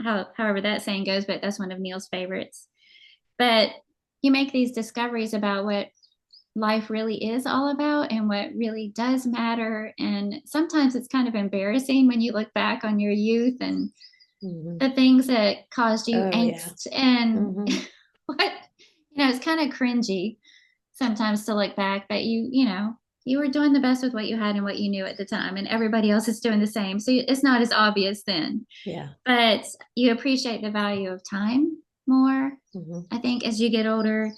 however that saying goes, but that's one of Neil's favorites. But you make these discoveries about what life really is all about and what really does matter. And sometimes it's kind of embarrassing when you look back on your youth and Hmm. the things that caused you Oh, yeah. angst and Hmm. what, it's kind of cringy sometimes to look back, but you were doing the best with what you had and what you knew at the time, and everybody else is doing the same. So it's not as obvious then, Yeah. but you appreciate the value of time more. Hmm. I think as you get older,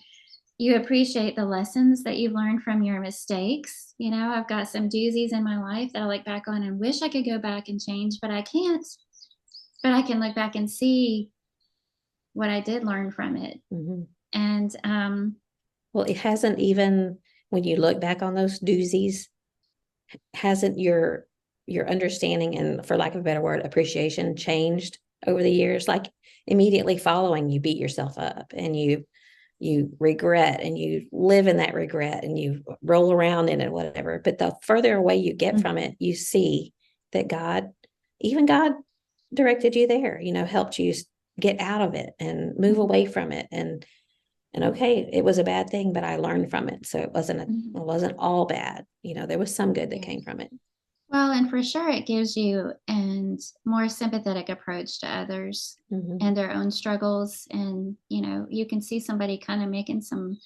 you appreciate the lessons that you've learned from your mistakes. I've got some doozies in my life that I look back on and wish I could go back and change, but I can't. But I can look back and see what I did learn from it. Hmm. And Well, it hasn't even, when you look back on those doozies, hasn't your understanding and, for lack of a better word, appreciation changed over the years? Like immediately following, you beat yourself up and you regret and you live in that regret and you roll around in it, whatever. But the further away you get from it, you see that even God directed you there, helped you get out of it and move away from it. And okay, it was a bad thing, but I learned from it. So it wasn't all bad. There was some good that yeah. came from it. Well, and for sure, it gives you a more sympathetic approach to others Hmm. and their own struggles. And, you can see somebody kind of making some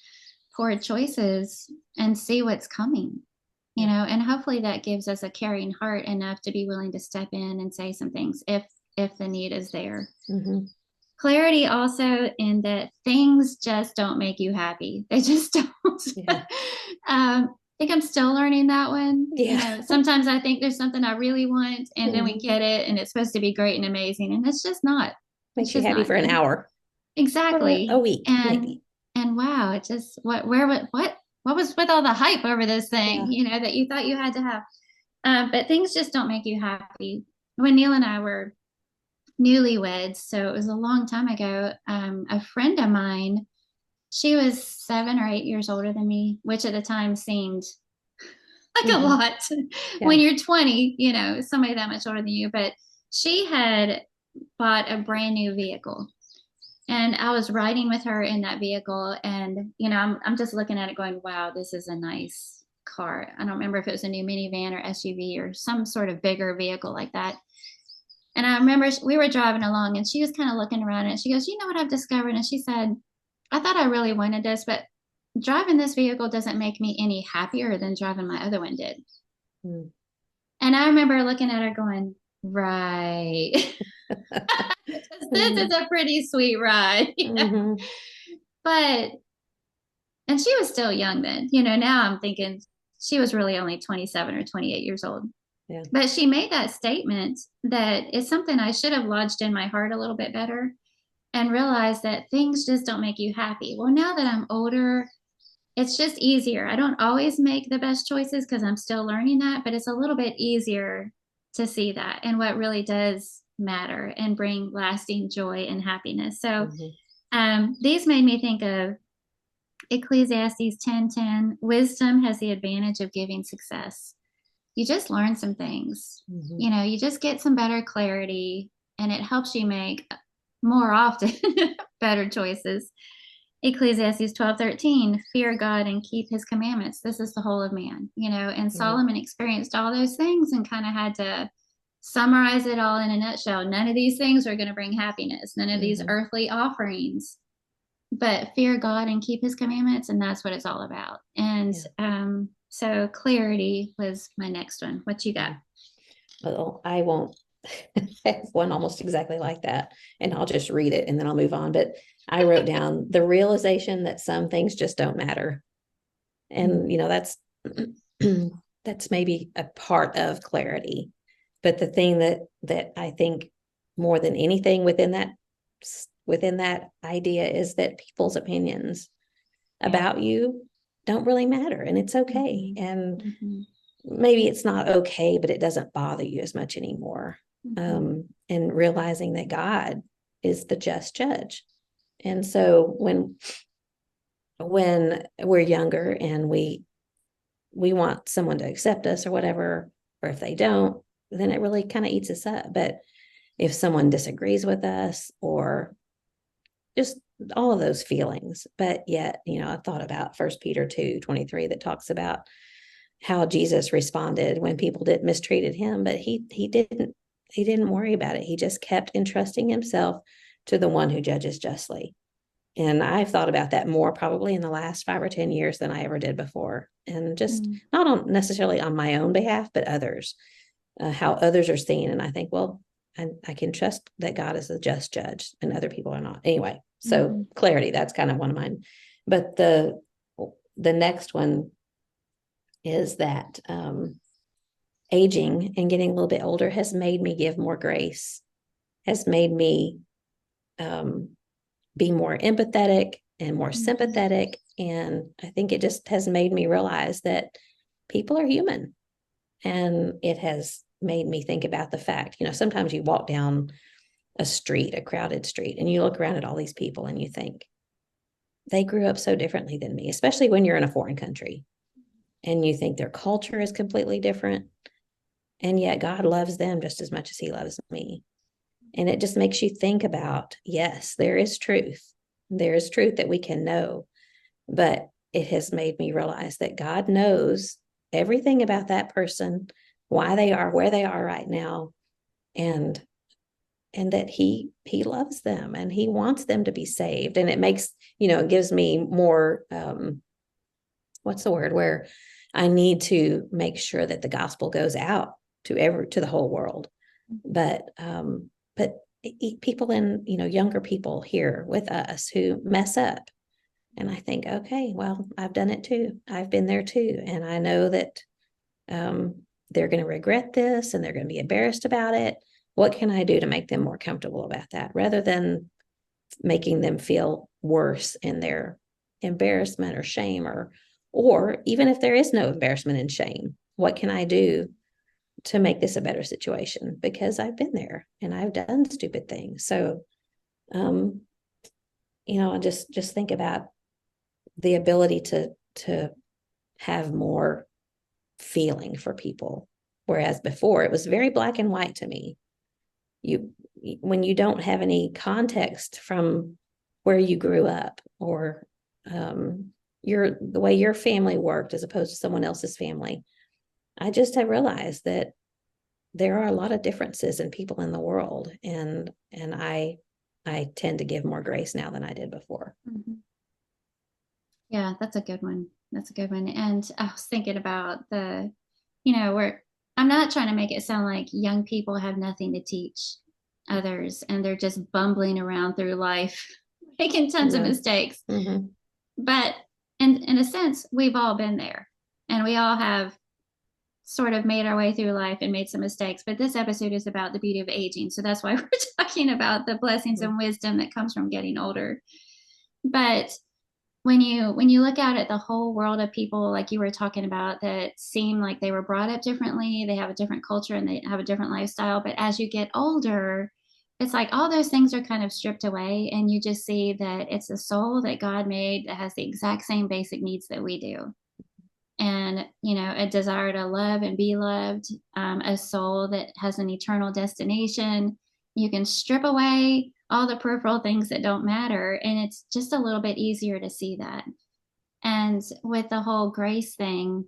poor choices and see what's coming, Yeah. and hopefully that gives us a caring heart enough to be willing to step in and say some things if the need is there. Hmm. Clarity also in that things just don't make you happy. They just don't. Yeah. I think I'm still learning that one. Yeah. Sometimes I think there's something I really want, and then we Hmm. get it, and it's supposed to be great and amazing, and it's just not. It's Makes you just happy not for an good. hour or a Exactly. week, And maybe. wow, it just what was with all the hype over this thing, Yeah. that you thought you had to have. But things just don't make you happy. When Neil and I were newlyweds, so it was a long time ago. A friend of mine, she was 7 or 8 years older than me, which at the time seemed like a Hmm. lot. When Yeah. you're 20, somebody that much older than you. But she had bought a brand new vehicle, and I was riding with her in that vehicle, and I'm just looking at it, going, "Wow, this is a nice car." I don't remember if it was a new minivan or SUV or some sort of bigger vehicle like that. And I remember we were driving along and she was kind of looking around and she goes, "You know what I've discovered?" And she said, I thought I really wanted this, but driving this vehicle doesn't make me any happier than driving my other one did. Mm. And I remember looking at her going, right. This is a pretty sweet ride. Mm-hmm. But, and she was still young then. Now I'm thinking she was really only 27 or 28 years old. Yeah. But she made that statement that it's something I should have lodged in my heart a little bit better and realized that things just don't make you happy. Well, now that I'm older, it's just easier. I don't always make the best choices because I'm still learning that, but it's a little bit easier to see that and what really does matter and bring lasting joy and happiness. So these made me think of Ecclesiastes 10:10. Wisdom has the advantage of giving success. You just learn some things. You just get some better clarity and it helps you make more often better choices. Ecclesiastes 12:13, fear God and keep his commandments. This is the whole of man, and Solomon experienced all those things and kind of had to summarize it all in a nutshell. None of these things are going to bring happiness, none of these earthly offerings, but fear God and keep his commandments. And that's what it's all about. And so clarity was my next one. What you got? Well, I won't have one almost exactly like that, and I'll just read it and then I'll move on. But I wrote down the realization that some things just don't matter. And, that's maybe a part of clarity. But the thing that I think more than anything within that idea is that people's opinions about you don't really matter, and it's okay. And maybe it's not okay, but it doesn't bother you as much anymore. And realizing that God is the just judge. And so when we're younger and we want someone to accept us or whatever, or if they don't, then it really kind of eats us up. But if someone disagrees with us, or just all of those feelings, but yet, I thought about 1 Peter 2:23 that talks about how Jesus responded when people did mistreated him, but he didn't worry about it. He just kept entrusting himself to the one who judges justly. And I've thought about that more probably in the last 5 or 10 years than I ever did before. And just not necessarily on my own behalf, but others, how others are seen. And I think, well, I can trust that God is a just judge and other people are not. Anyway, so clarity, that's kind of one of mine. But the next one is that aging and getting a little bit older has made me give more grace, has made me be more empathetic and more sympathetic. And I think it just has made me realize that people are human. And it has made me think about the fact, sometimes you walk down a crowded street, and you look around at all these people and you think, they grew up so differently than me, especially when you're in a foreign country. And you think their culture is completely different. And yet God loves them just as much as he loves me. And it just makes you think about, yes, there is truth. There is truth that we can know. But it has made me realize that God knows everything about that person, why they are where they are right now, and that he loves them and he wants them to be saved. And it makes, it gives me more, what's the word, where I need to make sure that the gospel goes out to the whole world. But people younger people here with us who mess up. And I think, okay, well, I've done it too. I've been there too. And I know that they're going to regret this and they're going to be embarrassed about it. What can I do to make them more comfortable about that, rather than making them feel worse in their embarrassment or shame, or even if there is no embarrassment and shame, what can I do to make this a better situation? Because I've been there and I've done stupid things. So, I just think about the ability to have more feeling for people. Whereas before it was very black and white to me. When you don't have any context from where you grew up, or the way your family worked as opposed to someone else's family, I just have realized that there are a lot of differences in people in the world, and I tend to give more grace now than I did before. Yeah, that's a good one. That's a good one. And I was thinking about where I'm not trying to make it sound like young people have nothing to teach others and they're just bumbling around through life, making tons of No. mistakes. Mm-hmm. But in a sense, we've all been there and we all have sort of made our way through life and made some mistakes. But this episode is about the beauty of aging. So that's why we're talking about the blessings and wisdom that comes from getting older. But when you look out at the whole world of people like you were talking about that seem like they were brought up differently, they have a different culture and they have a different lifestyle, but as you get older, it's like all those things are kind of stripped away and you just see that it's a soul that God made that has the exact same basic needs that we do. And a desire to love and be loved, a soul that has an eternal destination. You can strip away all the peripheral things that don't matter and it's just a little bit easier to see that. And with the whole grace thing,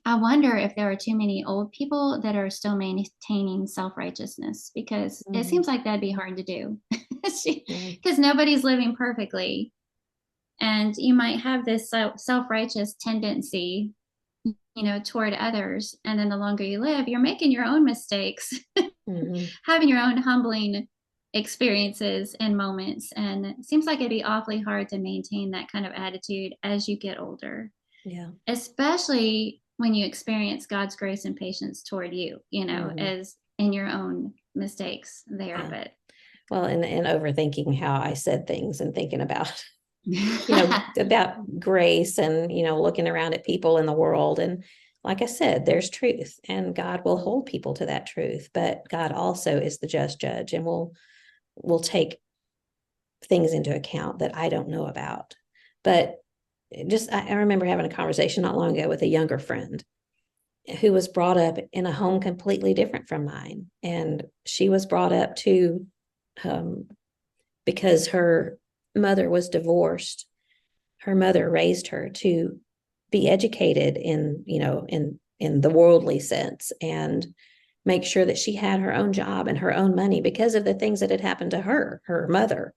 I wonder if there are too many old people that are still maintaining self-righteousness because it Mm-hmm. seems like that'd be hard to do Yeah. because nobody's living perfectly and you might have this self-righteous tendency toward others. And then the longer you live, you're making your own mistakes, Mm-hmm. having your own humbling experiences and moments. And it seems like it'd be awfully hard to maintain that kind of attitude as you get older, Yeah. especially when you experience God's grace and patience toward you, Mm-hmm. as in your own mistakes there. Yeah. But Well, and overthinking how I said things and thinking about, yeah. about grace and, looking around at people in the world. And like I said, there's truth and God will hold people to that truth, but God also is the just judge and will take things into account that I don't know about. But I remember having a conversation not long ago with a younger friend who was brought up in a home completely different from mine. And she was brought up to, um, because her mother was divorced, her mother raised her to be educated in, in the worldly sense and make sure that she had her own job and her own money because of the things that had happened to her mother,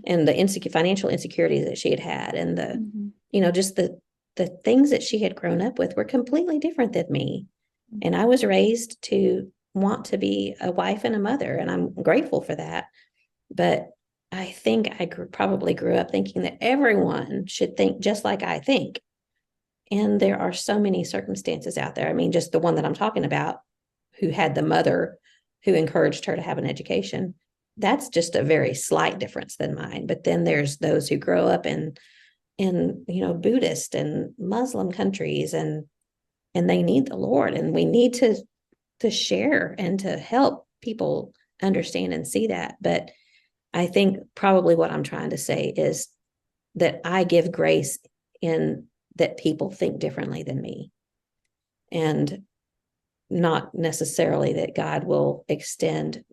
and the financial insecurities that she had had, and Mm-hmm. just the things that she had grown up with were completely different than me. And I was raised to want to be a wife and a mother, and I'm grateful for that. But I think I probably grew up thinking that everyone should think just like I think. And there are so many circumstances out there. I mean, just the one that I'm talking about, who had the mother who encouraged her to have an education. That's just a very slight difference than mine. But then there's those who grow up in Buddhist and Muslim countries, and they need the Lord, and we need to share and to help people understand and see that. But I think probably what I'm trying to say is that I give grace in that people think differently than me, and not necessarily that God will extend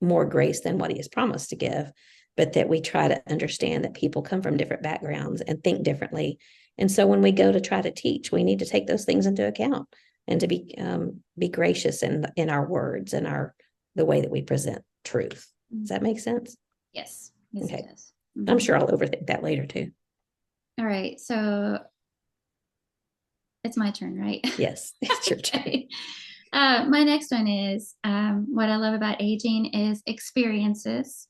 more grace than what he has promised to give, but that we try to understand that people come from different backgrounds and think differently. And so when we go to try to teach, we need to take those things into account and to be gracious in our words and the way that we present truth. Does that make sense? Yes. Yes, it Okay. does. I'm Mm-hmm. sure I'll overthink that later too. All right. So it's my turn, right? Yes, it's your turn. Okay. My next one is what I love about aging is experiences.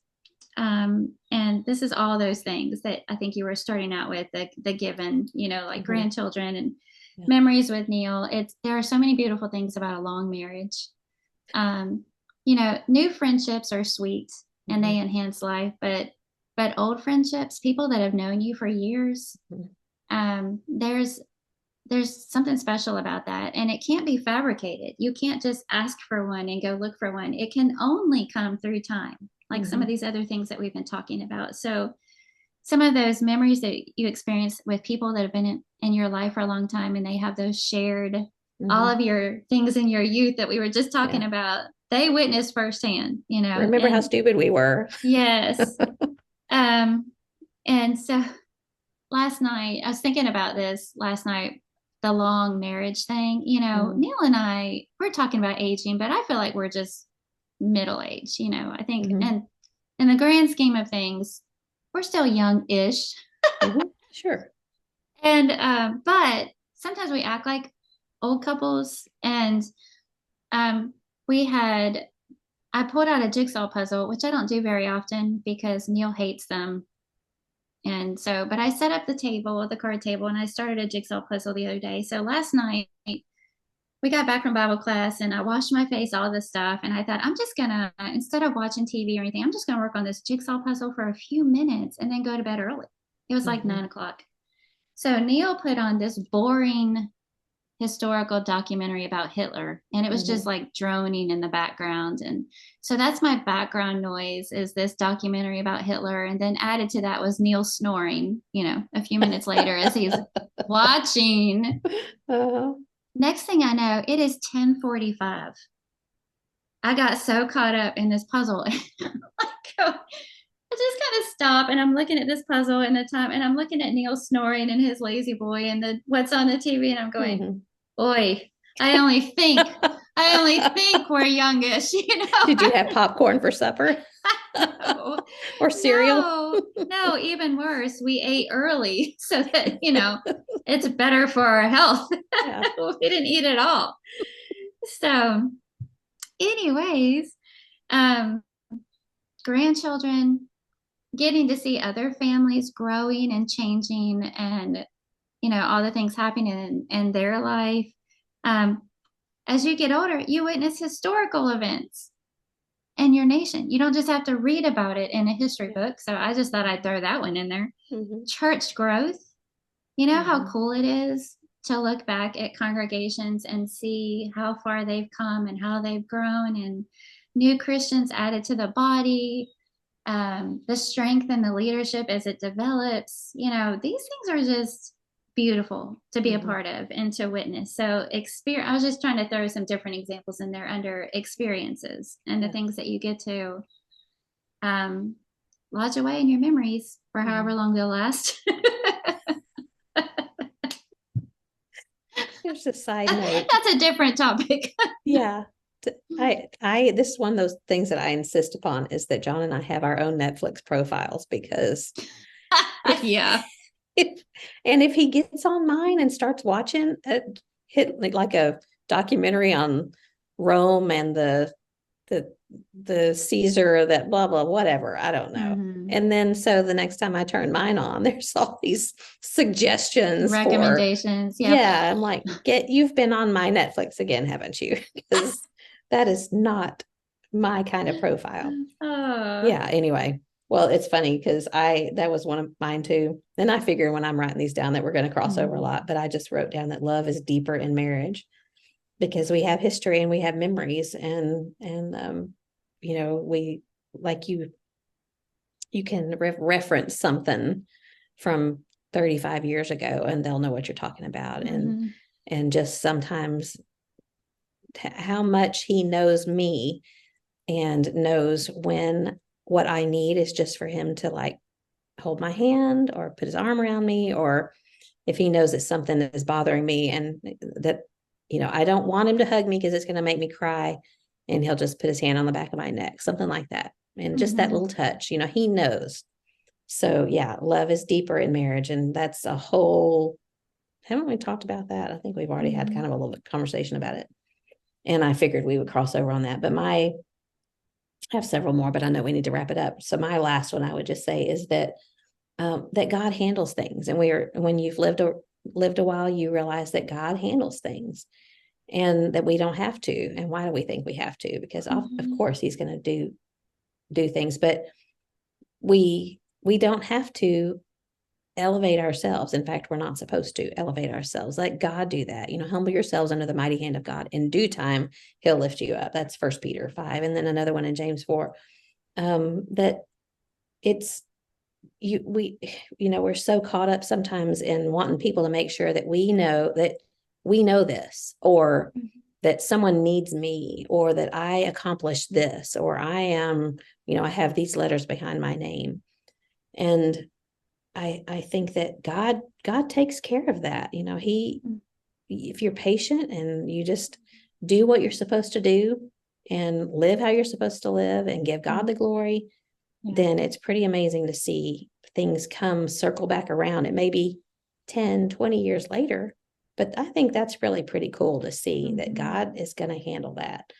And this is all those things that I think you were starting out with the given, like Mm-hmm. grandchildren and Yeah. memories with Neil. There are so many beautiful things about a long marriage. Um, new friendships are sweet and Mm-hmm. they enhance life, but old friendships, people that have known you for years, Mm-hmm. there's something special about that and it can't be fabricated. You can't just ask for one and go look for one. It can only come through time, like some of Mm-hmm. these other things that we've been talking about. So some of those memories that you experience with people that have been in your life for a long time and they have those shared all Mm-hmm. of your things in your youth that we were just talking Yeah. about, they witnessed firsthand, Remember how and stupid we were? yes. um and so last night, I was thinking about this last night, the long marriage thing. Mm-hmm. Neil and we're talking about aging, but I feel like we're just middle age, I think, Mm-hmm. and in the grand scheme of things, we're still young-ish. Mm-hmm. Sure. And but sometimes we act like old couples, and um we had I pulled out a jigsaw puzzle, which I don't do very often because Neil hates them. And so, but I set up the table, the card table, and I started a jigsaw puzzle the other day. So last night we got back from Bible class and I washed my face, all this stuff. And I thought, I'm just gonna, instead of watching TV or anything, I'm just gonna work on this jigsaw puzzle for a few minutes and then go to bed early. It was like 9 o'clock. So Neil put on this boring historical documentary about Hitler, and it was just like droning in the background. And so that's my background noise, is this documentary about Hitler. And then added to that was Neil snoring, a few minutes later as he's watching. Uh, Next thing I know, it is 10:45. I got so caught up in this puzzle. I just kind of stop and I'm looking at this puzzle and the time, and I'm looking at Neil snoring and his lazy boy and the what's on the TV, and I'm going, boy, I only think we're youngish, Did you have popcorn for supper? No, or cereal? No, even worse. We ate early so that, it's better for our health. Yeah. We didn't eat at all. So, anyways, um, grandchildren, getting to see other families growing and changing, and all the things happening in their life. As you get older, you witness historical events in your nation. You don't just have to read about it in a history book. So I just thought I'd throw that one in there. Church growth. You know how cool it is to look back at congregations and see how far they've come and how they've grown, and new Christians added to the body, the strength and the leadership as it develops. These things are just beautiful to be a part of and to witness. So I was just trying to throw some different examples in there under experiences and the things that you get to lodge away in your memories for however long they'll last. There's a side note. That's a different topic. Yeah. This is one of those things that I insist upon, is that John and I have our own Netflix profiles, because if he gets on mine and starts watching hit like a documentary on Rome and the Caesar, that blah blah whatever, I don't know. And then so the next time I turn mine on, there's all these suggestions, recommendations. Yeah, I'm like, you've been on my Netflix again, haven't you? Because that is not my kind of profile. Yeah, anyway. Well, it's funny because that was one of mine too. And I figure when I'm writing these down that we're going to cross over a lot, but I just wrote down that love is deeper in marriage, because we have history and we have memories, and we, like, you can reference something from 35 years ago and they'll know what you're talking about. And just sometimes how much he knows me and knows when what I need is just for him to like hold my hand or put his arm around me, or if he knows that something is bothering me and that, I don't want him to hug me because it's going to make me cry, and he'll just put his hand on the back of my neck, something like that. And just that little touch, he knows. So yeah, love is deeper in marriage. And that's a whole, haven't we talked about that? I think we've already had kind of a little bit of conversation about it. And I figured we would cross over on that, but I have several more, but I know we need to wrap it up. So my last one I would just say is that that God handles things. And when you've lived a while, you realize that God handles things and that we don't have to. And why do we think we have to? Because of course he's going to do things, but we don't have to elevate ourselves. In fact, we're not supposed to elevate ourselves. Let God do that. Humble yourselves under the mighty hand of God. In due time, he'll lift you up. That's 1 Peter 5. And then another one in James 4, that it's, we're so caught up sometimes in wanting people to make sure that we know this, or that someone needs me, or that I accomplished this, or I am, I have these letters behind my name. And I think that God takes care of that. If you're patient and you just do what you're supposed to do and live how you're supposed to live and give God the glory, then it's pretty amazing to see things circle back around. It may be 10, 20 years later. But I think that's really pretty cool to see that God is going to handle that.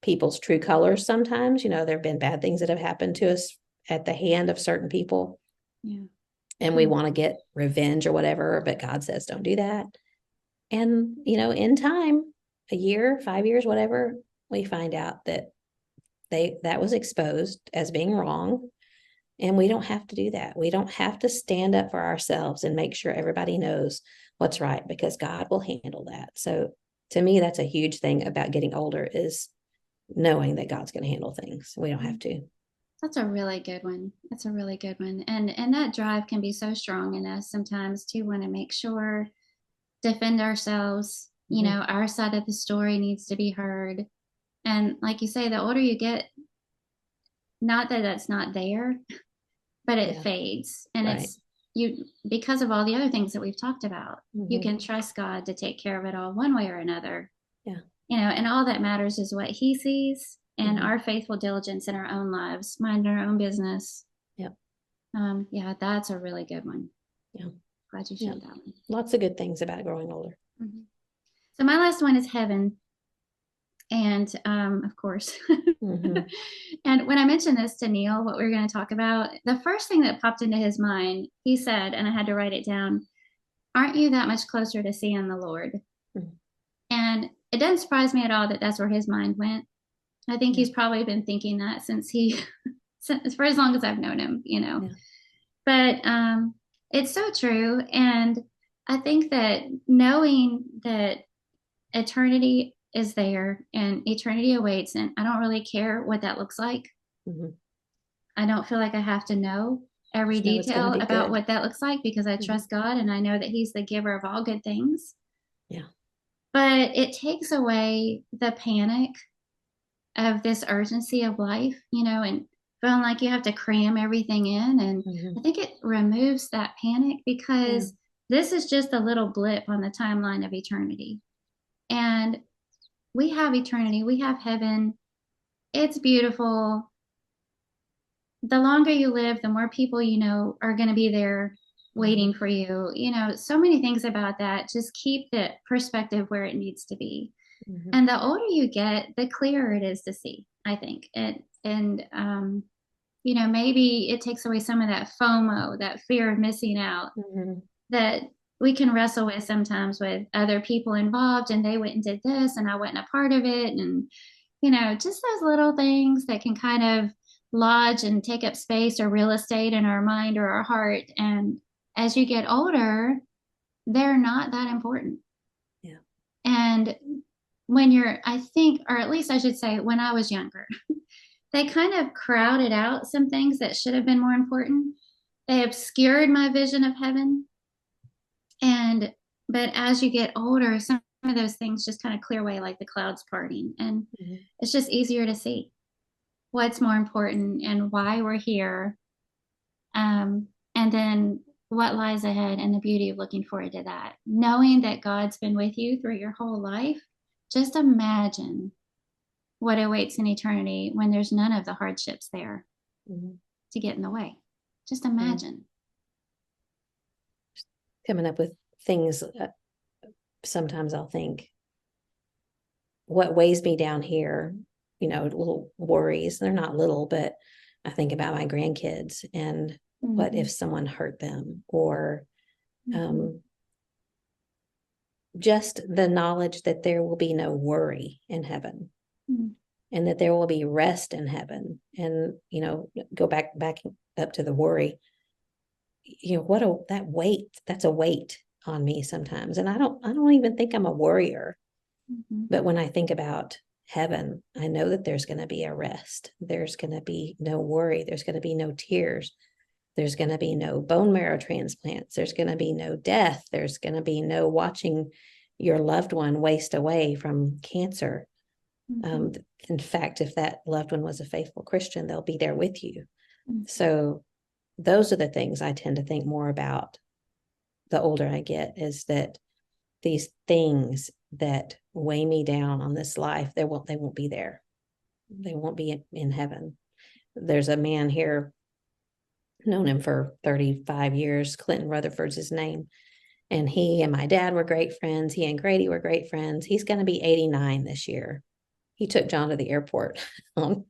People's true colors sometimes, there have been bad things that have happened to us at the hand of certain people. Yeah. And we want to get revenge or whatever, but God says, don't do that. And, in time, a year, 5 years, whatever, we find out that that was exposed as being wrong. And we don't have to do that. We don't have to stand up for ourselves and make sure everybody knows what's right, because God will handle that. So to me, that's a huge thing about getting older, is knowing that God's going to handle things. We don't have to. That's a really good one. That's a really good one. And that drive can be so strong in us sometimes to want to make sure, defend ourselves, our side of the story needs to be heard. And like you say, the older you get, not that that's not there, but it fades. And it's because of all the other things that we've talked about, you can trust God to take care of it all one way or another. Yeah. And all that matters is what he sees and our faithful diligence in our own lives, mind our own business. Yeah. Yeah, that's a really good one. Yeah. Glad you shared that one. Lots of good things about growing older. So my last one is heaven. And of course, and when I mentioned this to Neil, what we were going to talk about, the first thing that popped into his mind, he said, and I had to write it down, aren't you that much closer to seeing the Lord? And it doesn't surprise me at all that that's where his mind went. I think he's probably been thinking that since for as long as I've known him, But it's so true. And I think that knowing that eternity is there and eternity awaits, and I don't really care what that looks like. I don't feel like I have to know every detail about what that looks like, because I trust God and I know that he's the giver of all good things. Yeah. But it takes away the panic of this urgency of life, and feeling like you have to cram everything in. And I think it removes that panic, because this is just a little blip on the timeline of eternity. And we have eternity. We have heaven. It's beautiful. The longer you live, the more people are going to be there waiting for you. So many things about that. Just keep the perspective where it needs to be. And the older you get, the clearer it is to see, I think. And maybe it takes away some of that FOMO, that fear of missing out, that we can wrestle with sometimes with other people involved, and they went and did this and I wasn't a part of it. And, just those little things that can kind of lodge and take up space or real estate in our mind or our heart. And as you get older, they're not that important. Yeah. And when I think, or at least I should say, when I was younger, they kind of crowded out some things that should have been more important. They obscured my vision of heaven. But as you get older, some of those things just kind of clear away, like the clouds parting. And it's just easier to see what's more important and why we're here. And then what lies ahead, and the beauty of looking forward to that. Knowing that God's been with you through your whole life. Just imagine what awaits in eternity when there's none of the hardships there to get in the way. Just imagine. Coming up with things, sometimes I'll think, what weighs me down here, little worries. They're not little, but I think about my grandkids and what if someone hurt them, or just the knowledge that there will be no worry in heaven, and that there will be rest in heaven. And, go back up to the worry, that's a weight on me sometimes. And I don't even think I'm a worrier, but when I think about heaven, I know that there's going to be a rest. There's going to be no worry. There's going to be no tears. There's going to be no bone marrow transplants. There's going to be no death. There's going to be no watching your loved one waste away from cancer. In fact, if that loved one was a faithful Christian, they'll be there with you. So those are the things I tend to think more about the older I get, is that these things that weigh me down on this life, they won't be there. They won't be in heaven. There's a man here known him for 35 years. Clinton Rutherford's his name. And he and my dad were great friends. He and Grady were great friends. He's going to be 89 this year. He took John to the airport on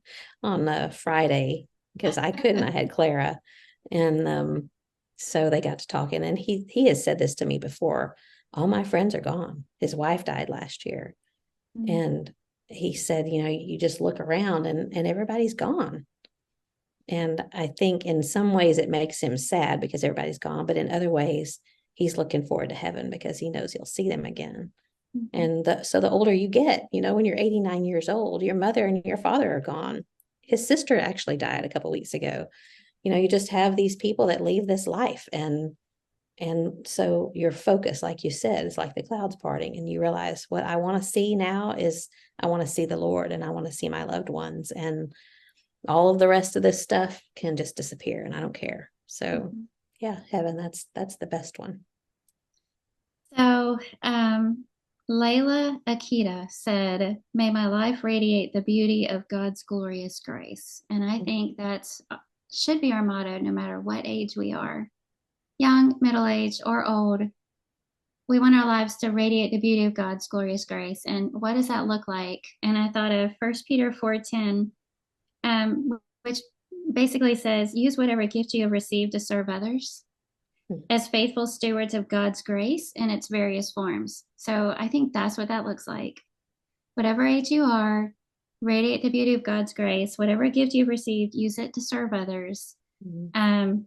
Friday because I couldn't. I had Clara, and so they got to talking. And he has said this to me before. All my friends are gone. His wife died last year, and he said, you just look around and everybody's gone. And I think in some ways it makes him sad because everybody's gone, but in other ways he's looking forward to heaven because he knows he'll see them again. And so the older you get, when you're 89 years old, your mother and your father are gone. His sister actually died a couple of weeks ago. You just have these people that leave this life, and so your focus, like you said, is like the clouds parting, and you realize what I want to see now is I want to see the Lord, and I want to see my loved ones, and all of the rest of this stuff can just disappear, and I don't care. So yeah, heaven, that's the best one. So Layla Akita said, may my life radiate the beauty of God's glorious grace. And I think that's should be our motto, no matter what age we are, young, middle-aged, or old. We want our lives to radiate the beauty of God's glorious grace. And what does that look like? And I thought of 1 Peter 4:10, which basically says, use whatever gift you have received to serve others as faithful stewards of God's grace in its various forms. So I think that's what that looks like. Whatever age you are, radiate the beauty of God's grace. Whatever gift you've received, use it to serve others. And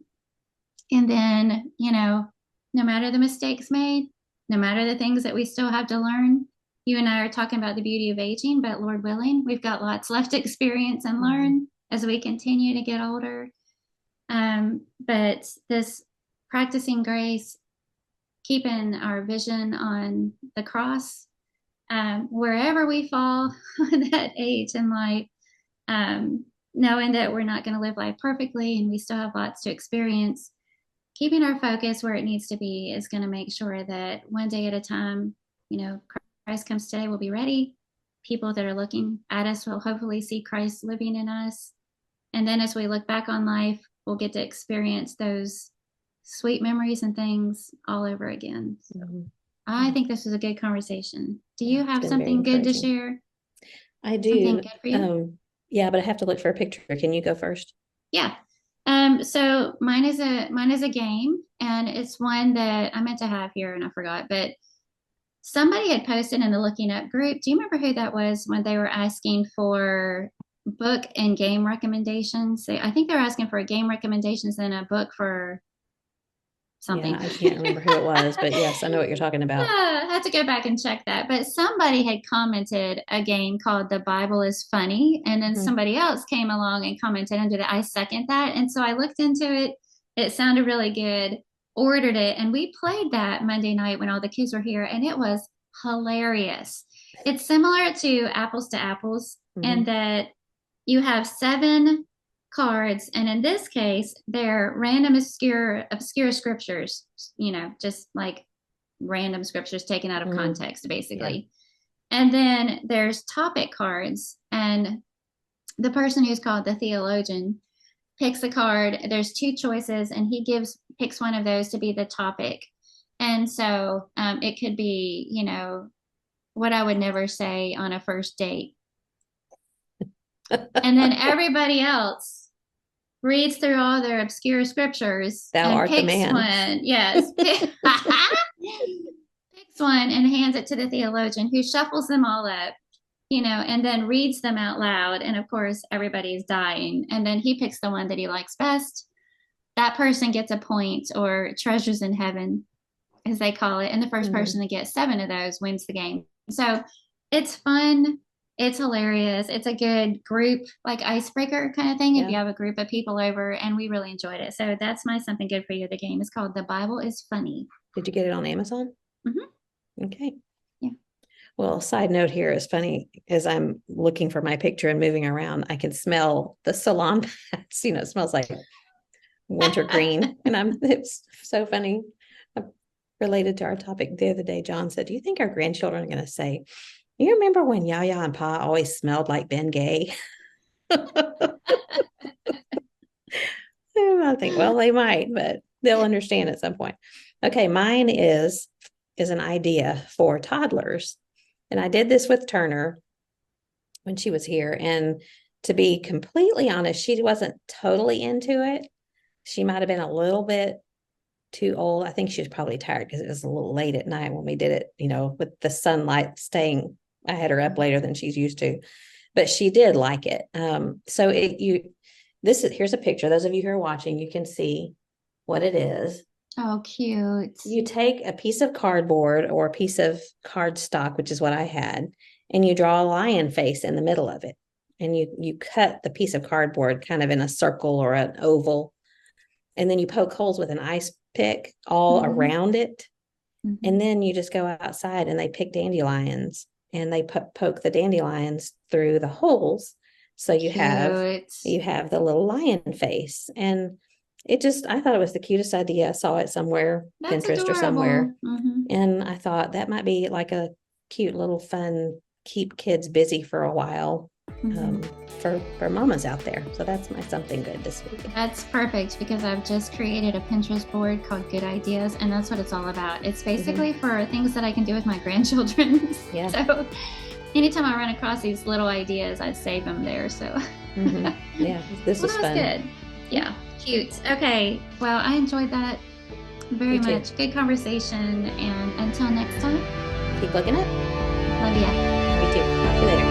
then, no matter the mistakes made, no matter the things that we still have to learn, you and I are talking about the beauty of aging, but Lord willing, we've got lots left to experience and learn as we continue to get older. But this practicing grace, keeping our vision on the cross, wherever we fall on that age in life, knowing that we're not going to live life perfectly and we still have lots to experience, keeping our focus where it needs to be is going to make sure that one day at a time, Christ comes today, we'll be ready. People that are looking at us will hopefully see Christ living in us. And then as we look back on life, we'll get to experience those sweet memories and things all over again. So I think this was a good conversation. Do you have something good to share? I do. Something good for you? Yeah, but I have to look for a picture. Can you go first? Yeah. So mine is a game, and it's one that I meant to have here and I forgot, but somebody had posted in the Looking Up group. Do you remember who that was when they were asking for book and game recommendations? I think they were asking for a game recommendations and a book for something. Yeah, I can't remember who it was, but yes, I know what you're talking about. I had to go back and check that. But somebody had commented a game called The Bible is Funny. And then somebody else came along and commented under that. I second that. And so I looked into it. It sounded really good, ordered it. And we played that Monday night when all the kids were here. And it was hilarious. It's similar to Apples to Apples in that you have 7 cards, and in this case they're random obscure scriptures, just like random scriptures taken out of context basically. And then there's topic cards, and the person who's called the theologian picks a card. There's 2 choices, and he picks one of those to be the topic. And so it could be what I would never say on a first date. And then everybody else reads through all their obscure scriptures and picks one. Yes. Picks one and hands it to the theologian, who shuffles them all up, and then reads them out loud. And of course, everybody's dying. And then he picks the one that he likes best. That person gets a point, or treasures in heaven, as they call it. And the first person to get 7 of those wins the game. So it's fun. It's hilarious. It's a good group, like icebreaker kind of thing, if you have a group of people over, and we really enjoyed it. So that's my something good for you. The game is called The Bible is Funny. Did you get it on Amazon? Okay. Yeah. Well, side note here is funny, as I'm looking for my picture and moving around, I can smell the salon mats. It smells like wintergreen. And it's so funny. Related to our topic the other day, John said, do you think our grandchildren are going to say, you remember when Yaya and Pa always smelled like Ben Gay? And I think, well, they might, but they'll understand at some point. Okay, mine is an idea for toddlers. And I did this with Turner when she was here. And to be completely honest, she wasn't totally into it. She might have been a little bit too old. I think she was probably tired because it was a little late at night when we did it, with the sunlight staying. I had her up later than she's used to, but she did like it. So here's a picture. Those of you who are watching, you can see what it is. Oh, cute. You take a piece of cardboard or a piece of cardstock, which is what I had, and you draw a lion face in the middle of it. And you cut the piece of cardboard kind of in a circle or an oval. And then you poke holes with an ice pick all around it. And then you just go outside and they pick dandelions and they poke the dandelions through the holes. So you have the little lion face. And I thought it was the cutest idea. I saw it somewhere, That's Pinterest adorable. or somewhere. And I thought that might be like a cute little fun, keep kids busy for a while. For mamas out there. So that's my something good this week. That's perfect because I've just created a Pinterest board called Good Ideas, and that's what it's all about. It's basically for things that I can do with my grandchildren. Yeah. So anytime I run across these little ideas, I save them there. So yeah, this was fun. Good. Yeah, cute. Okay, well, I enjoyed that very much. Good conversation, and until next time, keep looking up. Love ya. Me too. Talk to you later.